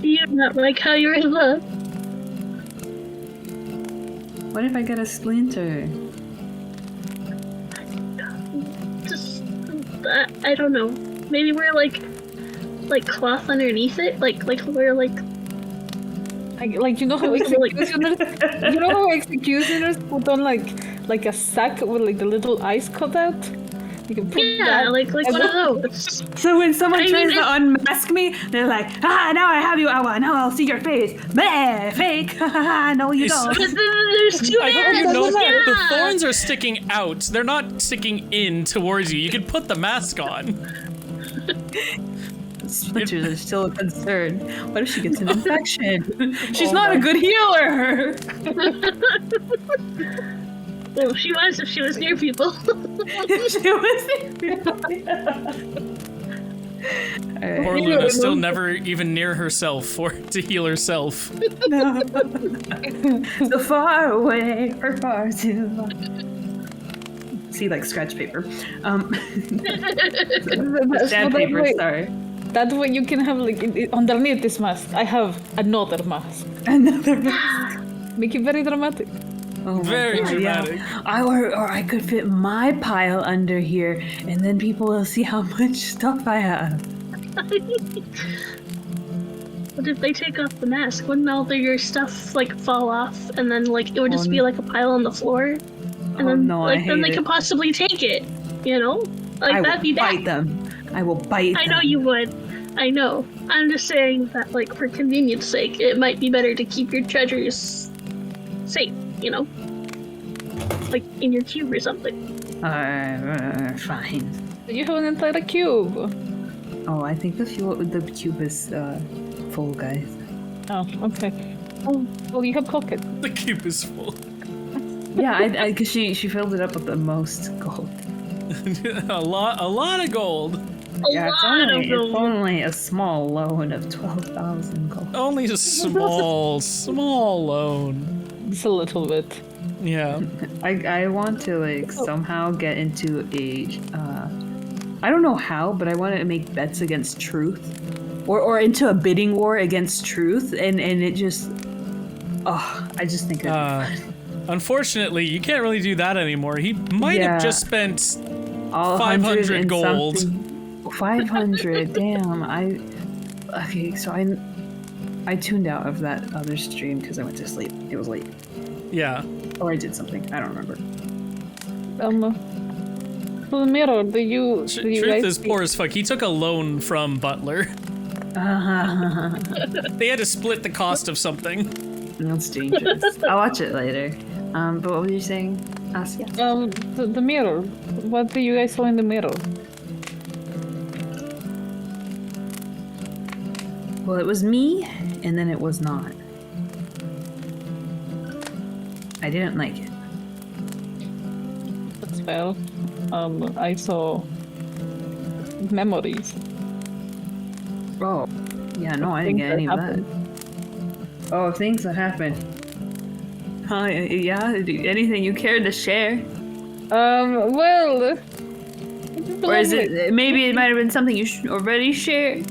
Do you not like how you're in love? What if I get a splinter? Just, I don't know. Maybe wear like cloth underneath it, like wear like you know how executioners, you know how executioners put on like a sack with like the little eyes cut out. You can put that. like one of those. So when someone I tries mean, to unmask me, they're like, now I have you, Awa, now I'll see your face. Bleh, fake. No, you don't. There's two I hope you masks. know Yeah. the thorns are sticking out. They're not sticking in towards you. You can put the mask on. Splinters are still a concern. What if she gets an infection? She's not a good healer. Well, she was if she was near people. She was. Poor Luna still never even near herself to heal herself. No. So far away, or far too far. See, like scratch paper. Sandpaper, sorry. That way you can have like underneath this mask. I have another mask. Another mask. Make it very dramatic. Oh my Very God, dramatic. Yeah. Or I could fit my pile under here, and then people will see how much stuff I have. What if they take off the mask? Wouldn't all of your stuff like fall off, and then like it would just be like a pile on the floor, and then no, like I then hate they it. could possibly take it. You know, like I that'd be will bad. bite them. I will bite I them. know you would. I know. I'm just saying that, like, for convenience sake, it might be better to keep your treasures safe, you know? Like, in your cube or something. Fine. You have an entire cube. Oh, I think the cube is full, guys. Oh, okay. Oh, well, you have pockets. The cube is full. Yeah, because she filled it up with the most gold. a lot of gold. It's only a small loan of 12,000 gold. Only a small loan. Just a little bit. Yeah. I want to like somehow get into a I don't know how, but I want to make bets against truth, or into a bidding war against truth, and it just I just think that'd be fun. Unfortunately, you can't really do that anymore. He might have just spent all 500 gold. 500. Damn. So I tuned out of that other stream because I went to sleep. It was late. Yeah. Or I did something. I don't remember. The mirror. Do you Truth guys is poor as fuck. He took a loan from Butler. They had to split the cost of something. That's dangerous. I'll watch it later. But what were you saying, Asya? the mirror. What do you guys saw in the mirror? Well, it was me, and then it was not. I didn't like it. That's fair. I saw memories. Oh, yeah, no, I didn't get any of that. Oh, things that happened. Yeah, anything you care to share? Well... Or is it, maybe it might have been something you already shared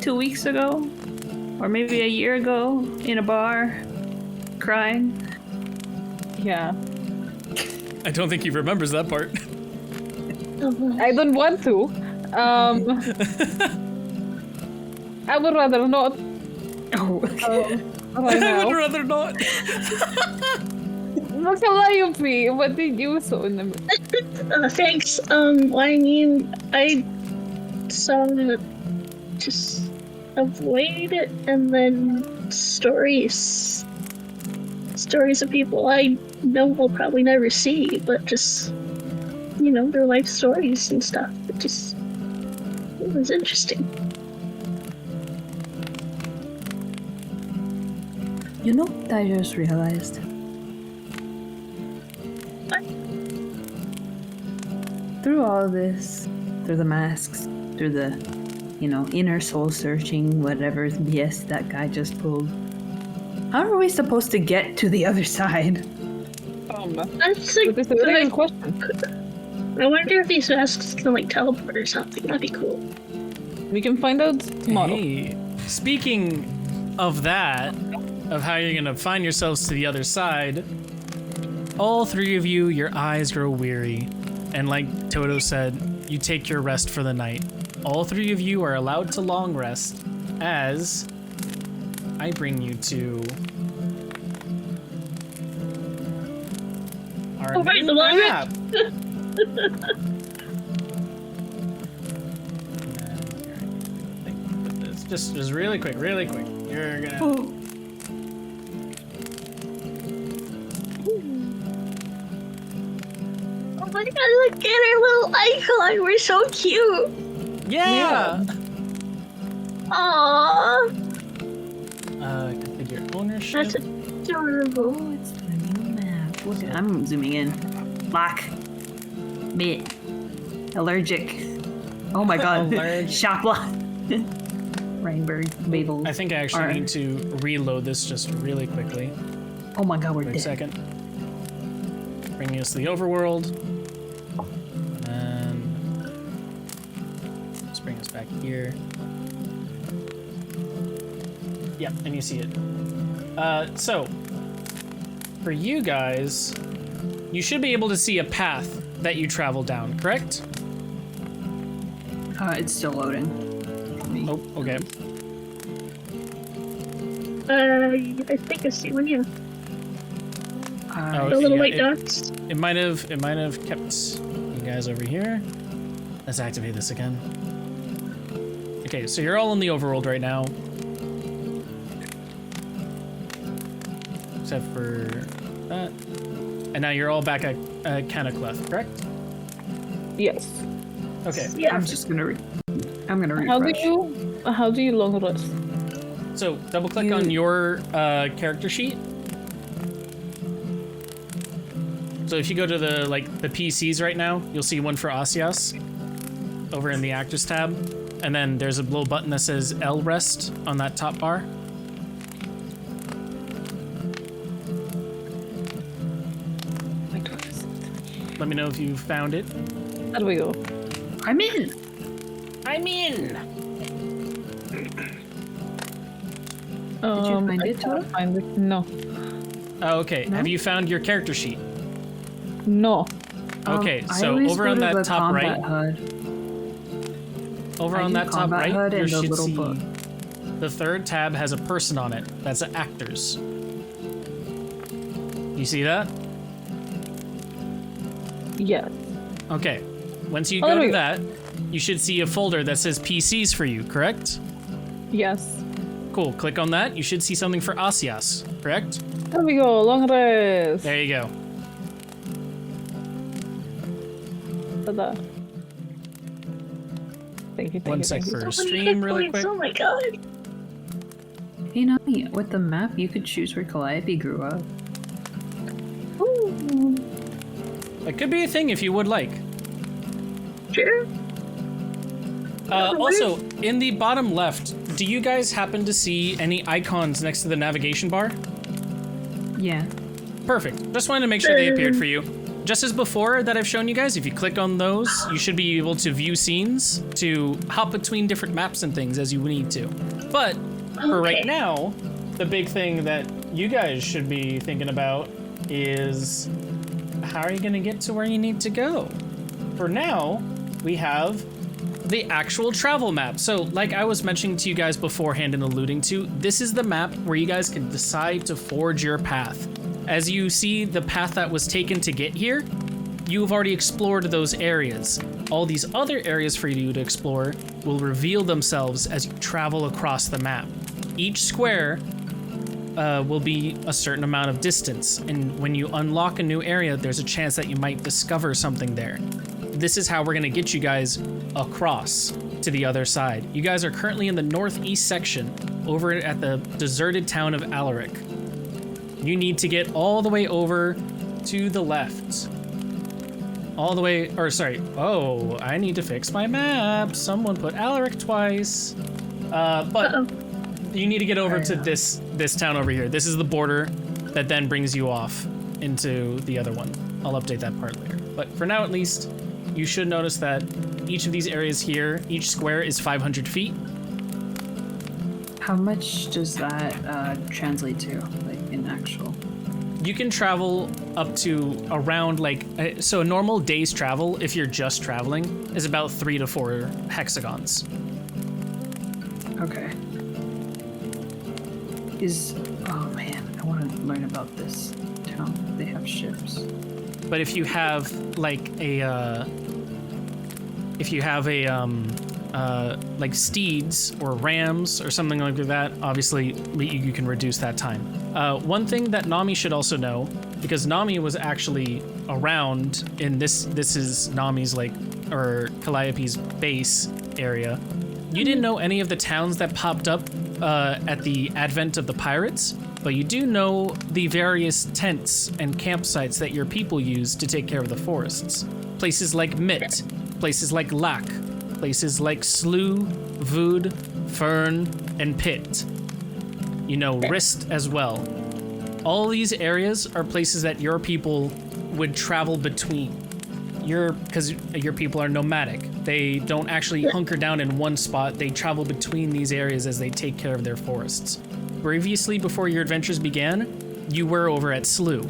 2 weeks ago? Or maybe a year ago in a bar, crying? Yeah. I don't think he remembers that part. I don't want to. I would rather not. Oh, Right I now. would rather not. Not Calliope, what did you saw in the Thanks. I mean, I saw just avoid and then stories of people I know we'll probably never see, but just, you know, their life stories and stuff. It was interesting. you know what I just realized? What? Through all this, through the masks, through the, inner soul searching, whatever BS that guy just pulled, how are we supposed to get to the other side? That's like, This is a really good question. I wonder if these masks can like teleport or something. That'd be cool. We can find out tomorrow. Hey, speaking of that, of how you're gonna find yourselves to the other side, all three of you, your eyes grow weary, and like Toto said, you take your rest for the night. All three of you are allowed to long rest as I bring you to our right, new the long map. Just really quick. You're gonna. Oh my god, look at our little icon. We're so cute. Yeah. Aww. Configure ownership. That's adorable. Oh, it's the new map. Look at, I'm zooming in. Black. Bit. Allergic. Oh my god. Allergic. Shopla. Rainberry. Babel. I think I actually need to reload this just really quickly. Oh my god, we're Wait a dead. second. Bringing us to the overworld. And let's bring us back here. Yep, and you see it. So, for you guys, you should be able to see a path that you travel down, correct? It's still loading. Oh, okay. I think I see one, yeah. Oh, The little yeah, white dots. It might have kept you guys over here. Let's activate this again. Okay, so you're all in the overworld right now. Except for that. And now you're all back at Canacleth, correct? Yes. Okay. Yeah. I'm gonna refresh. How do you long rest? So double click on your character sheet. So if you go to the PCs right now, you'll see one for Asias over in the actors tab. And then there's a little button that says L rest on that top bar. Let me know if you found it. There we go. I'm in. Did you find it, Toto? Find it? No. Oh, okay. No? Have you found your character sheet? No. Okay, I so always over go on to that the top right, combat HUD. over I on do that top combat right, HUD you and the should little see book. the third tab has a person on it. That's actors. You see that? Yes. Okay. Once you Oh, go there to we go. that, you should see a folder that says PCs for you, correct? Yes. Cool. Click on that. You should see something for Asias, correct? There we go. Long rest. There you go. Ta-da. Thank you. One Thank sec you. for So many stream hit really points, quick. Oh my god. You know, with the map, you could choose where Calliope grew up. Ooh. That could be a thing if you would like. Sure. Also, in the bottom left, do you guys happen to see any icons next to the navigation bar? Yeah. Perfect. Just wanted to make sure they appeared for you. Just as before that I've shown you guys, if you click on those, you should be able to view scenes to hop between different maps and things as you need to. But for right Okay. now, the big thing that you guys should be thinking about is how are you going to get to where you need to go? For now, we have the actual travel map. So like I was mentioning to you guys beforehand and alluding to, this is the map where you guys can decide to forge your path. As you see the path that was taken to get here, you've already explored those areas. All these other areas for you to explore will reveal themselves as you travel across the map. Each square will be a certain amount of distance, and when you unlock a new area, there's a chance that you might discover something there. This is how we're gonna get you guys across to the other side. You guys are currently in the northeast section over at the deserted town of Alaric. You need to get all the way over to the left. All the way, or sorry, oh, I need to fix my map. Someone put Alaric twice. But you need to get over to this town over here. This is the border that then brings you off into the other one. I'll update that part later. But for now, at least, you should notice that each of these areas here, each square is 500 feet. How much does that translate to, like in actual? You can travel up to around so a normal day's travel, if you're just traveling, is about 3 to 4 hexagons. Okay. Oh man, I want to learn about this town. They have ships. But if you have like like steeds or rams or something like that, obviously you can reduce that time. One thing that Nami should also know, because Nami was actually around in this is Nami's or Calliope's base area. You didn't know any of the towns that popped up at the advent of the pirates, but you do know the various tents and campsites that your people use to take care of the forests. Places like Mit, places like Lac, places like Slough, Vood, Fern, and Pit. You know, Rist as well. All these areas are places that your people would travel between. Because your people are nomadic. They don't actually hunker down in one spot. They travel between these areas as they take care of their forests. Previously, before your adventures began, you were over at Slough.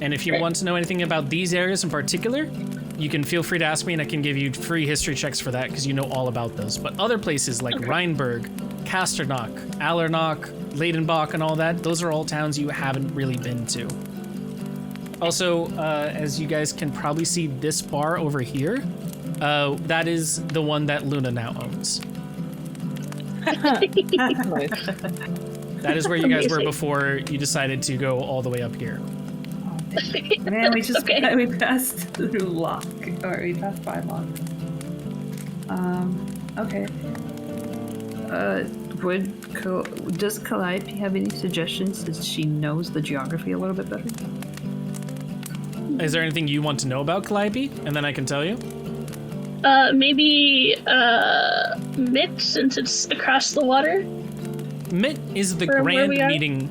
And if you want to know anything about these areas in particular, you can feel free to ask me and I can give you free history checks for that because you know all about those. But other places like Rheinberg, Casternock, Allernock, Leidenbach, and all that, those are all towns you haven't really been to. Also, as you guys can probably see this bar over here, that is the one that Luna now owns. That is where you guys were before you decided to go all the way up here. Man, we just we passed through Lock, or we passed by Lock. Okay. Does Calliope have any suggestions since she knows the geography a little bit better? Is there anything you want to know about Calliope? And then I can tell you? Maybe Mitt, since it's across the water. Mitt is the grand meeting.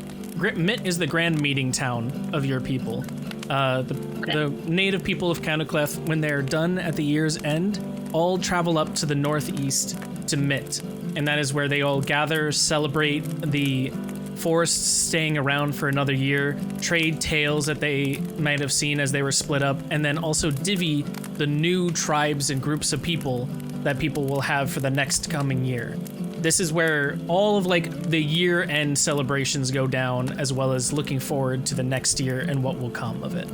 Mitt is the grand meeting town of your people. The native people of Counterclef, when they're done at the year's end, all travel up to the northeast to Mitt, and that is where they all gather, celebrate the forests staying around for another year, trade tales that they might have seen as they were split up, and then also divvy the new tribes and groups of people that people will have for the next coming year. This is where all of the year-end celebrations go down, as well as looking forward to the next year and what will come of it.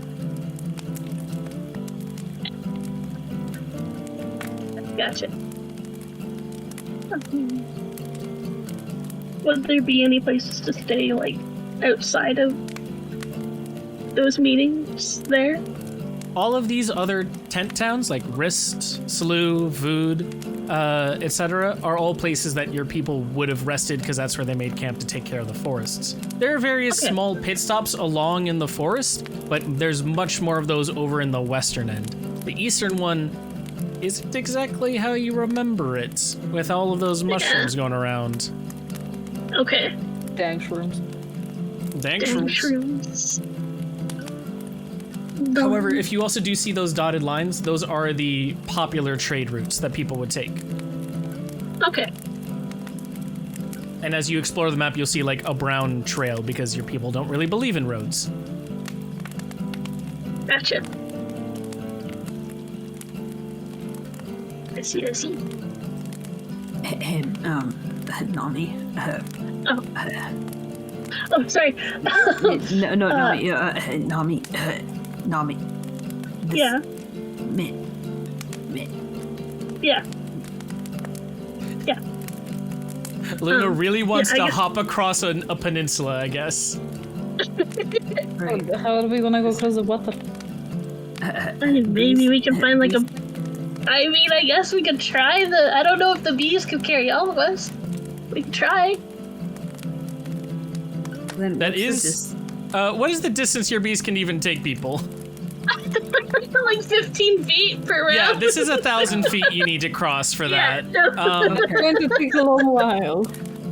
Gotcha. Would there be any places to stay, outside of those meetings there? All of these other tent towns, like Rist, Slough, Vood, etc., are all places that your people would have rested because that's where they made camp to take care of the forests. There are various small pit stops along in the forest, but there's much more of those over in the western end. The eastern one isn't exactly how you remember it, with all of those mushrooms going around. Okay. Dang shrooms. Dang shrooms. However, if you also do see those dotted lines, those are the popular trade routes that people would take. Okay. And as you explore the map, you'll see a brown trail because your people don't really believe in roads. Gotcha. I see. And, Nami. Oh, sorry. Nami. Yeah. Mitt. Yeah. Luna really wants to hop across a peninsula, I guess. Right. How are we gonna go across the water? Maybe we can find I guess we could try I don't know if the bees could carry all of us. We can try. Then that is... what is the distance your bees can even take people? 15 feet per round. Yeah, this is 1,000 feet you need to cross for that. No. It's going to take a long while.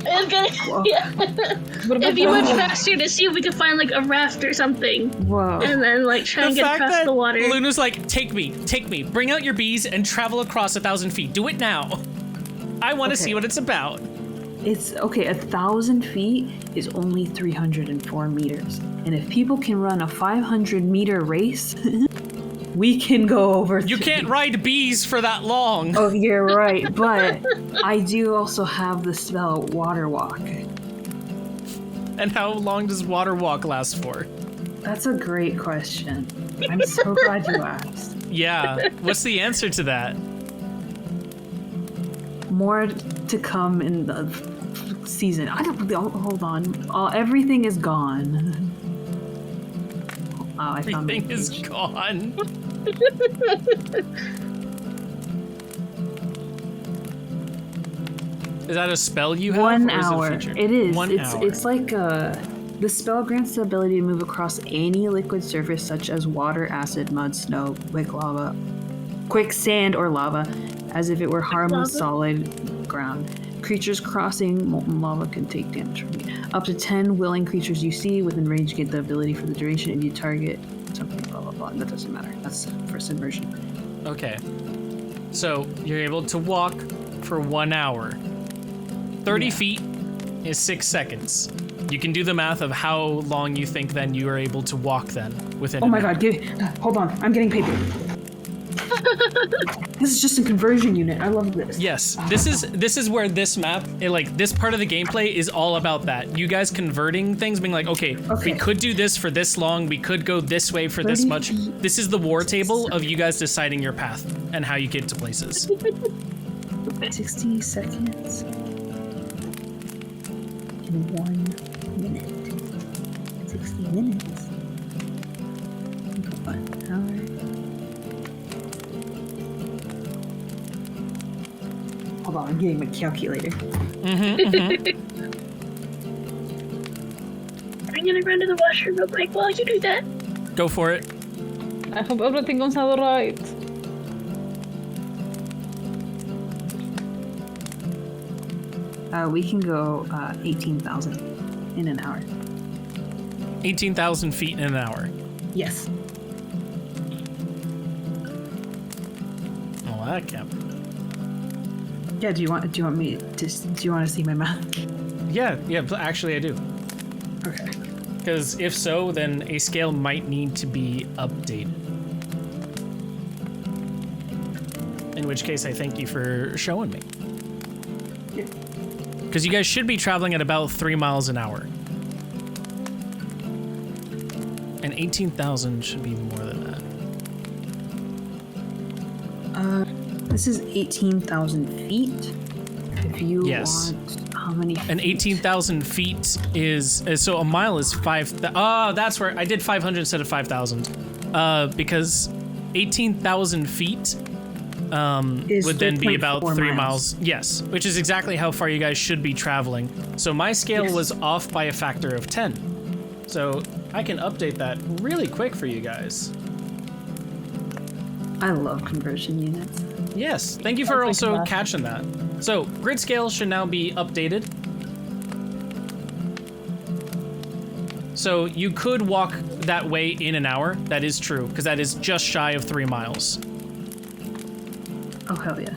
It's gonna, It'd be much faster to see if we could find a raft or something. Whoa. And then try and get across the water. Luna's take me, bring out your bees and travel across 1,000 feet. Do it now. I want to Okay. see what it's about. It's okay. 1,000 feet is only 304 meters, and if people can run a 500-meter race, we can go over. You can't ride bees for that long. Oh, you're right, but I do also have the spell Water Walk. And how long does water walk last for? That's a great question. I'm so glad you asked. Yeah. What's the answer to that? More to come in the season. I don't. Hold on. Everything is gone. Oh, I found Everything my is page. gone. Is that a spell you have? 1 or is hour. It, a feature? It is. 1 hour. It's like the spell grants the ability to move across any liquid surface such as water, acid, mud, snow, quicksand, or lava, as if it were harmless Lava? solid ground. Creatures crossing molten lava can take damage from it. Up to 10 willing creatures you see within range get the ability for the duration if you target something, blah, blah, blah. That doesn't matter. That's for submersion. Okay. So you're able to walk for 1 hour. 30 feet is 6 seconds. You can do the math of how long you think then you are able to walk then within. Oh my an hour. god, hold on. I'm getting paper. This is just a conversion unit. I love this. Yes, this is where this map, this part of the gameplay is all about that. You guys converting things, being like, okay, we could do this for this long, we could go this way for this 30 much. feet. This is the war table of you guys deciding your path and how you get to places. 60 seconds. In 1 minute. 60 minutes. 1 hour. Hold on, I'm getting my calculator. I'm gonna run to the washroom real quick while you do that. Go for it. I hope everything goes out right. We can go 18,000 in an hour. 18,000 feet in an hour. Yes. Well, that can't. Yeah. Do you want me to? Do you want to see my math? Yeah, actually I do. Okay. Because if so, then a scale might need to be updated. In which case, I thank you for showing me. Yeah. Because you guys should be traveling at about 3 miles an hour. And 18,000 should be more than that. This is 18,000 feet. If you Yes. want, how many? And 18,000 feet is so a mile is 5. Oh, that's where I did 500 instead of 5,000. Because 18,000 feet Is would then be about 3.4 3 miles. miles. Yes, which is exactly how far you guys should be traveling. So my scale Yes. was off by a factor of 10. So I can update that really quick for you guys. I love conversion units. Yes, thank you for Sounds like also math. catching that. So grid scale should now be updated. So you could walk that way in an hour. That is true, because that is just shy of 3 miles. Oh hell yeah!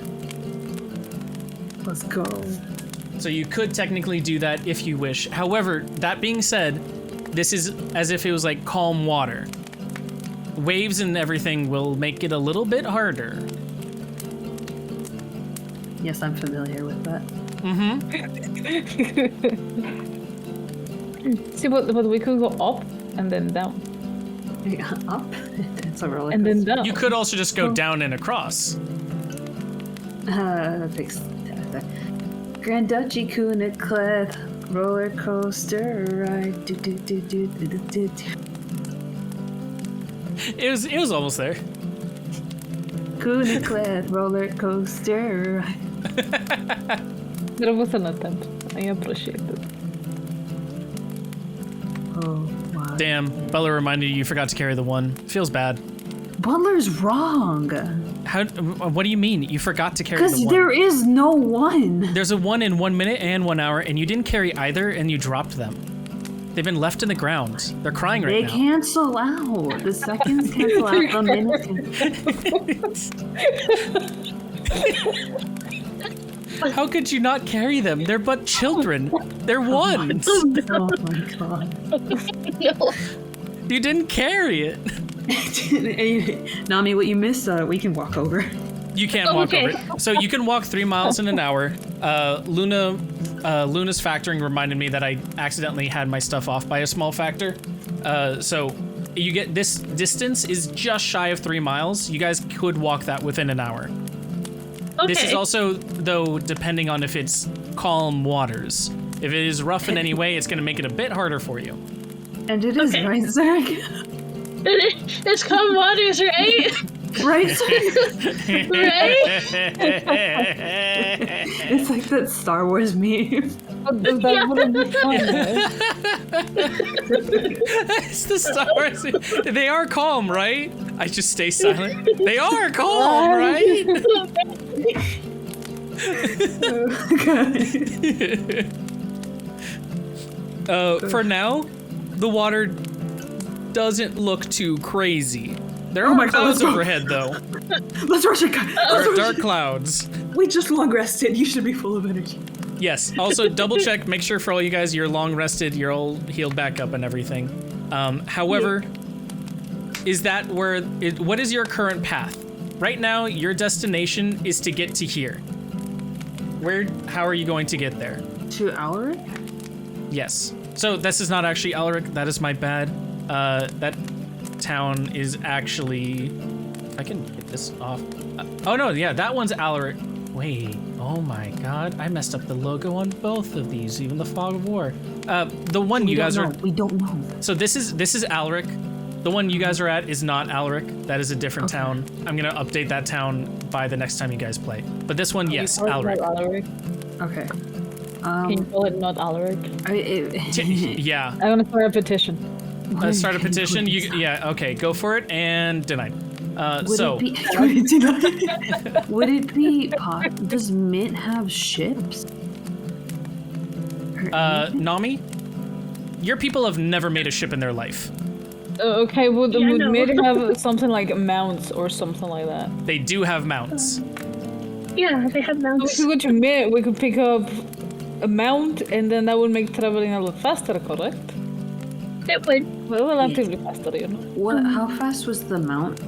Let's go. So you could technically do that if you wish. However, that being said, this is as if it was like calm water. Waves and everything will make it a little bit harder. Yes, I'm familiar with that. See, but we could go up and then down. Yeah, up. It's a roller And then coaster. down. You could also just go down and across. Fix Grand Duchy Kunaklet roller coaster ride. Do, do, do, do, do, do, do, do. It was almost there. Kunaklet roller coaster ride. There was an attempt. I appreciate it. Oh wow. Damn, Bella reminded you forgot to carry the 1. Feels bad. Butler's wrong. How? What do you mean? You forgot to carry the Because 1? there is no one. There's a 1 in 1 minute and 1 hour, and you didn't carry either, and you dropped them. They've been left in the ground. They're crying right They now. cancel out. The seconds cancel out. The minutes cancel. How could you not carry them? They're but children. They're ones. Oh my god. No. You didn't carry it. Nami, what you missed, we can walk over. You can walk over it. So you can walk 3 miles in an hour. Luna's factoring reminded me that I accidentally had my stuff off by a small factor. So you get this distance is just shy of 3 miles. You guys could walk that within an hour. Okay. This is also, though, depending on if it's calm waters. If it is rough in any way, it's going to make it a bit harder for you. And it is, right, Zurg? It's calm waters, right? Right? Right? It's like that Star Wars meme. That wouldn't be fun, right? It's the Star Wars. They are calm, right? I just stay silent. They are calm, right? For now, the water doesn't look too crazy. There are clouds overhead, though. Let's rush it, guys. There are dark clouds. We just long rested. You should be full of energy. Yes. Also, double check. Make sure for all you guys, you're long rested. You're all healed back up and everything. However, is that where? What is your current path? Right now, your destination is to get to here. How are you going to get there? To Alaric? Yes. So this is not actually Alaric. That is my bad. That town is actually. If I can get this off. Oh no, yeah, that one's Alaric. Wait. Oh my God, I messed up the logo on both of these. Even the Fog of War. The one you guys are. We don't know. So this is Alaric. The one you guys are at is not Alaric. That is a different town. I'm gonna update that town by the next time you guys play. But this one, yes, Alaric. Okay. Can you call it not Alaric? Yeah. I want to start a petition. Start a petition. Yeah. Okay. Go for it. And denied. Would it be does Mint have ships? Nami, your people have never made a ship in their life. Okay, would no. Mint have something like mounts or something like that? They do have mounts. Yeah, they have If mounts. we go to Mint, we could pick up a mount, and then that would make traveling a little faster, correct? It would. Well, relatively faster, you know. What? How fast was the mount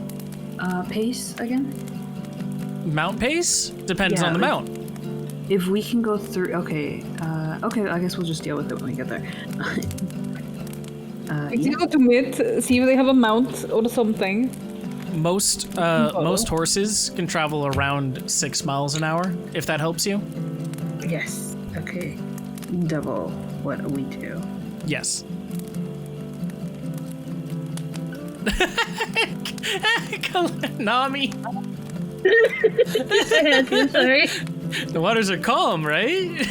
pace again? Mount pace depends Yeah, on the like- mount. If we can go through, okay. Okay, I guess we'll just deal with it when we get there. If you go to Mint, see if they have a mount or something. Most horses can travel around 6 miles an hour. If that helps you. Yes. Okay. Double what we do. Yes. Nami, I had to, sorry. the waters are calm, right?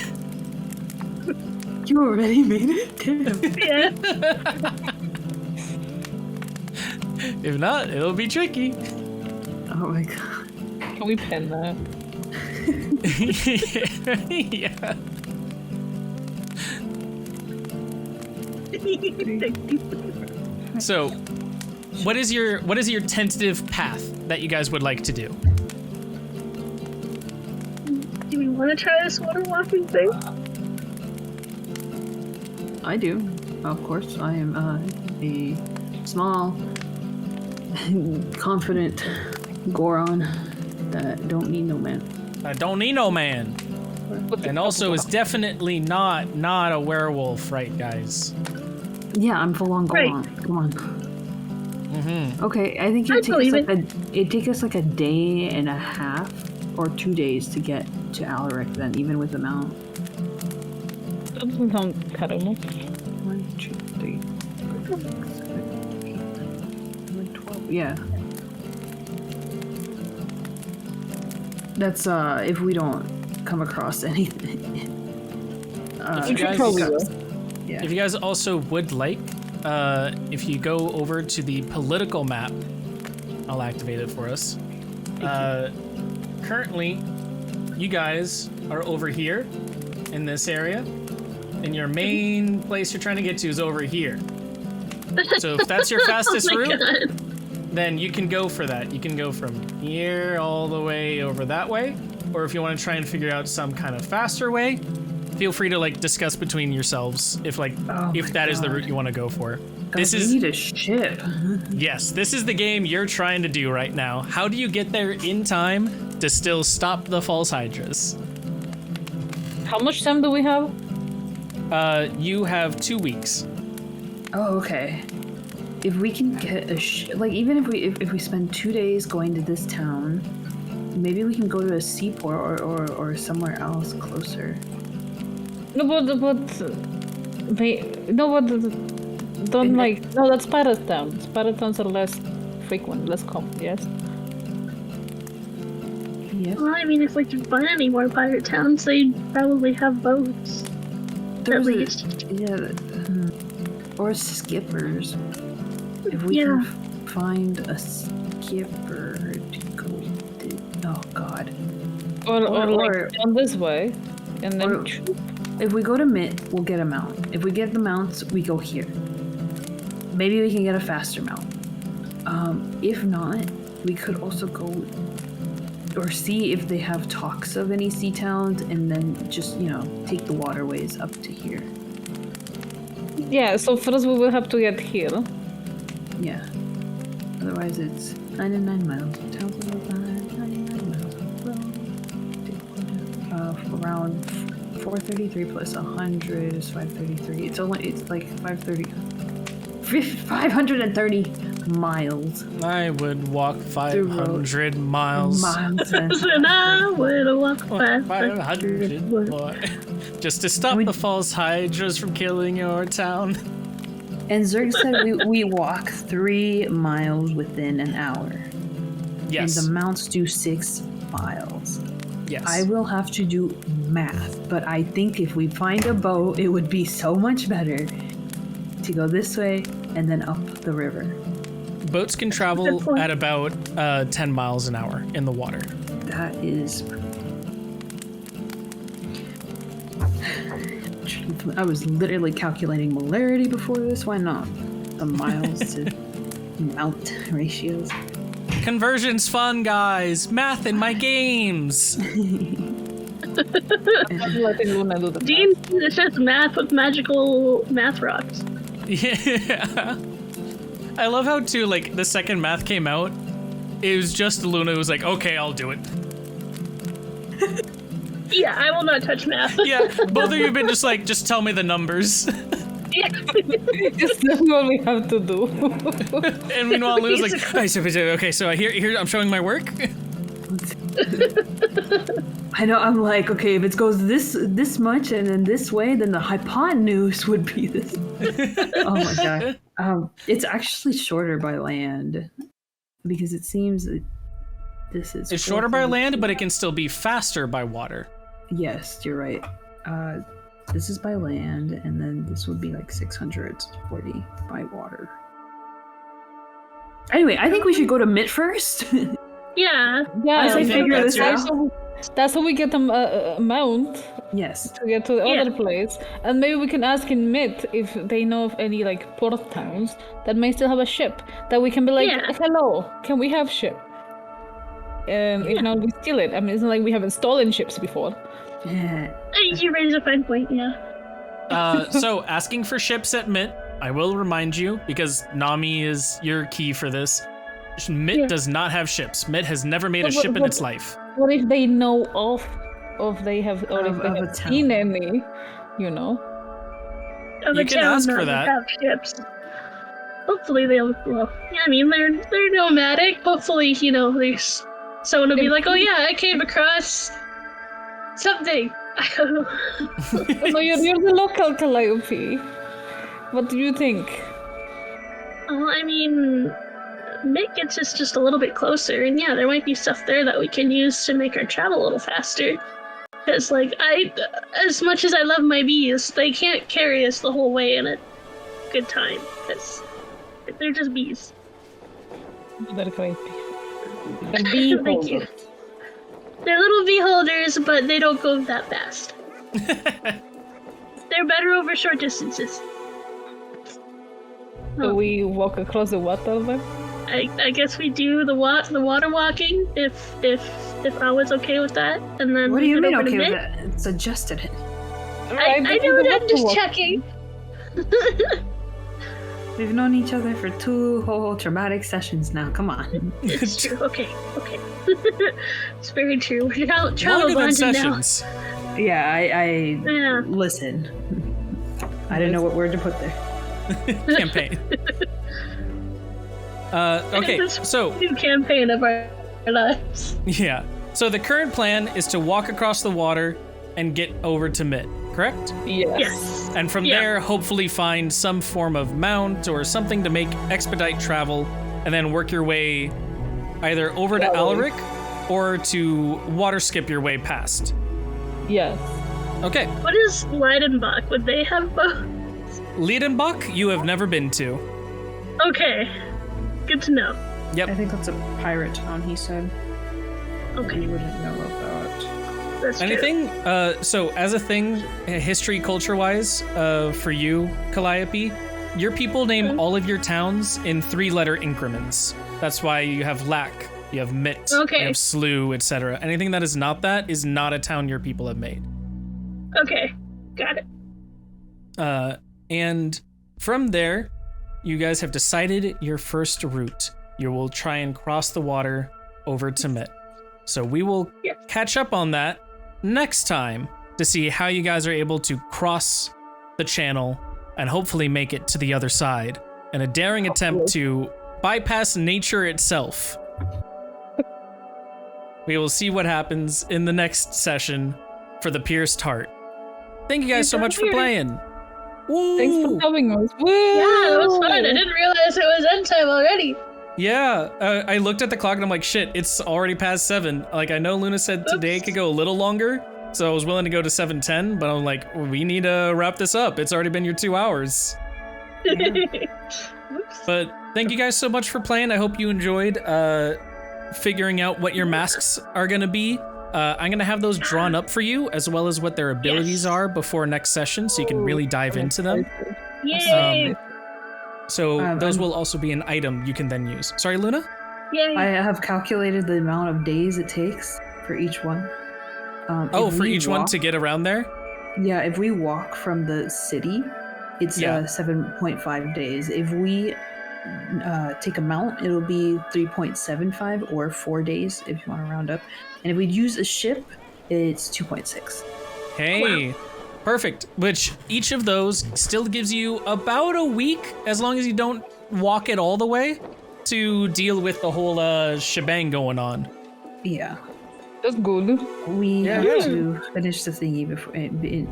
You already made it? Damn. Yeah. If not, it'll be tricky. Oh my god. Can we pen that? Yeah. So, what is your tentative path that you guys would like to do? Do we want to try this water walking thing? I do. Of course. I am a small, confident Goron that don't need no man. I don't need no man. And also is definitely not a werewolf, right, guys? Yeah, I'm full on Goron. Right. Come on. Mm-hmm. Okay, I think I believe it. it'd take us like a day and a half or 2 days to get to Alaric then, even with the mount. That doesn't sound terrible. 1, 2, 3, 4, 5, 6, 7, 8, 9, 10, 12. Yeah. That's if we don't come across anything. If you guys- probably will. Yeah. If you guys also would like, if you go over to the political map, I'll activate it for us. Currently, you guys are over here in this area, and your main place you're trying to get to is over here. So if that's your fastest Oh my route, God. then you can go for that. You can go from here all the way over that way, or if you want to try and figure out some kind of faster way, feel free to like discuss between yourselves if that is the route you want to go for. This is need a ship. Yes, this is the game you're trying to do right now. How do you get there in time to still stop the false hydras? How much time do we have? You have 2 weeks. Oh, okay. If we can get a even if we spend 2 days going to this town, maybe we can go to a seaport or somewhere else closer. That's pirate towns. Pirate towns are less frequent, less common, yes? Yes. Well, I mean, if we can find any more pirate towns, they'd probably have boats. At least. Or skippers. If we can find a skipper to go oh god. Or down this way, and then... If we go to Mitt, we'll get a mount. If we get the mounts, we go here. Maybe we can get a faster mount. If not, we could also go or see if they have talks of any sea towns and then just, take the waterways up to here. Yeah, so first we will have to get here. Yeah. Otherwise it's 99 miles. Towns of 99 miles. Around 433 plus 100 is 533. It's like 530 miles. I would walk 500 miles. And I would walk 500 more. Just to stop the false hydras from killing your town. And Zurg said we walk 3 miles within an hour. Yes. And the mounts do 6 miles. Yes. I will have to do math, but I think if we find a boat, it would be so much better to go this way and then up the river. Boats can travel at about 10 miles an hour in the water. That is... I was literally calculating molarity before this. Why not? The miles to mount ratios. Conversion's fun, guys. Math in my games. D&D that says math with magical math rocks. Yeah. I love how too, like, the second math came out, it was just Luna who was like, okay, I'll do it. Yeah, I will not touch math. Yeah, both of you have been just like, just tell me the numbers. Yeah. Just what we have to do. And meanwhile, Luna's like, okay, so here I'm showing my work. I know, I'm like, okay, if it goes this much and then this way, then the hypotenuse would be this. Oh my god. It's actually shorter by land because it seems that this is... It's shorter by land, but it can still be faster by water. Yes, you're right. This is by land, and then this would be like 640 by water. Anyway, I think we should go to Mitt first. Yeah. As I figure this out. That's how we get a mount. Yes. To get to the other place. And maybe we can ask in Mitt if they know of any like port towns that may still have a ship. That we can be like, hello, can we have ship? If not, we steal it. I mean, it's not like we haven't stolen ships before. Yeah. You raise a fine point, yeah. So, asking for ships at Mitt, I will remind you, because Nami is your key for this. Mitt does not have ships. Mitt has never made a ship in its life. What if they know of they have, or if they have seen any, You can ask for that. Have ships. Hopefully they'll, they're nomadic. Hopefully, there's someone will be like, oh yeah, I came across something. I don't know. No, you're the local Calliope. What do you think? Mitt gets us just a little bit closer, and yeah, there might be stuff there that we can use to make our travel a little faster. Because, as much as I love my bees, they can't carry us the whole way in a good time, because they're just bees. They're great bees. Thank you. They're little bee holders, but they don't go that fast. They're better over short distances. So we walk across the water then? I guess we do the water walking if if I was okay with that, and then What do you head mean over to okay with Mitt. that? Suggested it. I know it, I'm just checking. We've known each other for 2 whole traumatic sessions now. Come on. It's true. Okay. It's very true. We're travel Longer than bonded now. sessions. Yeah, I Yeah. listen. I didn't know what word to put there. Campaign. Okay, This so new campaign of our lives. yeah. So the current plan is to walk across the water and get over to Mitt, correct? Yes. And from Yeah. there, hopefully find some form of mount or something to make expedite travel, and then work your way either over to Alaric or to water skip your way past. Yes. Okay, What is Leidenbach? Would they have both? Liedenbach, you have never been to. Okay. Good to know. Yep. I think that's a pirate town, he said. Okay. You wouldn't know about. That's true. Anything? So as a thing, history, culture-wise, for you, Calliope, your people name all of your towns in 3-letter increments. That's why you have Lack, you have Mitt, Okay. you have Slew, etc. Anything that is not that is not a town your people have made. Okay. Got it. And from there, you guys have decided your first route. You will try and cross the water over to Mitt. So we will Yes. catch up on that next time to see how you guys are able to cross the channel and hopefully make it to the other side in a daring attempt to bypass nature itself. We will see what happens in the next session for the Pierced Heart. Thank you guys so much for playing. Woo! Thanks for having us. Woo! Yeah, that was fun. I didn't realize it was end time already. Yeah, I looked at the clock and I'm like, shit, it's already past 7. Like, I know Luna said today could go a little longer, so I was willing to go to 7:10, but I'm like, we need to wrap this up. It's already been your 2 hours. Oops. But thank you guys so much for playing. I hope you enjoyed figuring out what your masks are gonna be. I'm gonna have those drawn up for you, as well as what their abilities are before next session, so you can really dive into them. Yay! So those will also be an item you can then use. Sorry, Luna? Yay! I have calculated the amount of days it takes for each one. For each one to get around there? Yeah, if we walk from the city, it's 7.5 days. If we take a mount, it'll be 3.75 or 4 days if you want to round up. And if we use a ship, it's 2.6. Hey, perfect. Which each of those still gives you about a week, as long as you don't walk it all the way, to deal with the whole shebang going on. Yeah. That's good. We Yeah. have to finish the thingy before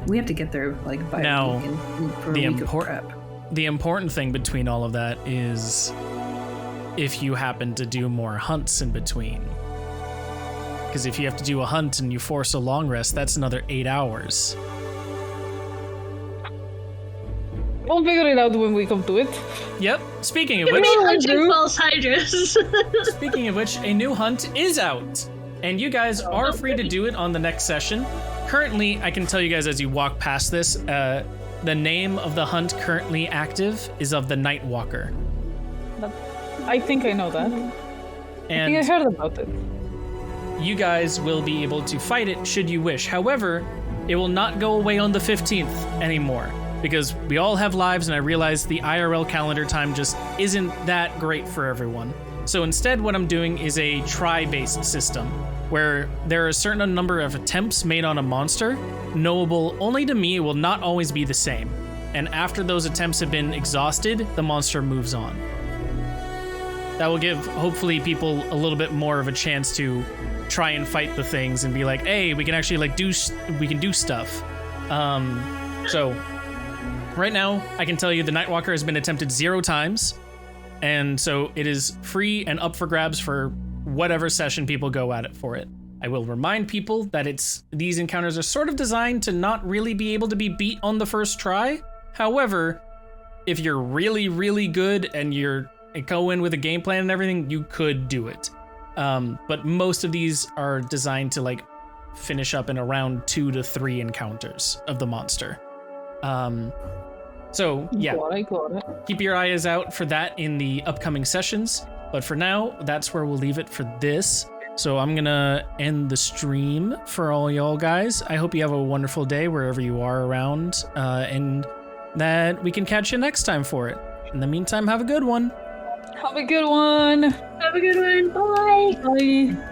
we have to get there like by Now, a week for the a week import- of prep. The important thing between all of that is if you happen to do more hunts in between. Because if you have to do a hunt and you force a long rest, that's another 8 hours. We'll figure it out when we come to it. Yep. Speaking of Give which, me I hunting do. false hydras. speaking of which, a new hunt is out, and you guys are free to do it on the next session. Currently, I can tell you guys as you walk past this, the name of the hunt currently active is of the Nightwalker, I think I know that. I think I and heard about it. you guys will be able to fight it should you wish. However, it will not go away on the 15th anymore, because we all have lives, and I realize the IRL calendar time just isn't that great for everyone. So instead, what I'm doing is a try-based system, where there are a certain number of attempts made on a monster, knowable only to me. It will not always be the same. And after those attempts have been exhausted, the monster moves on. That will give, hopefully, people a little bit more of a chance to try and fight the things and be like, hey, we can actually we can do stuff. So right now, I can tell you the Nightwalker has been attempted 0 times. And so it is free and up for grabs for whatever session people go at it for it. I will remind people that these encounters are sort of designed to not really be able to be beat on the first try. However, if you're really, really good and go in with a game plan and everything, you could do it. But most of these are designed to finish up in around 2 to 3 encounters of the monster. So yeah, Got it. keep your eyes out for that in the upcoming sessions. But for now, that's where we'll leave it for this. So I'm gonna end the stream for all y'all guys. I hope you have a wonderful day wherever you are around, and that we can catch you next time for it. In the meantime, have a good one. Have a good one. Have a good one. Bye. Bye.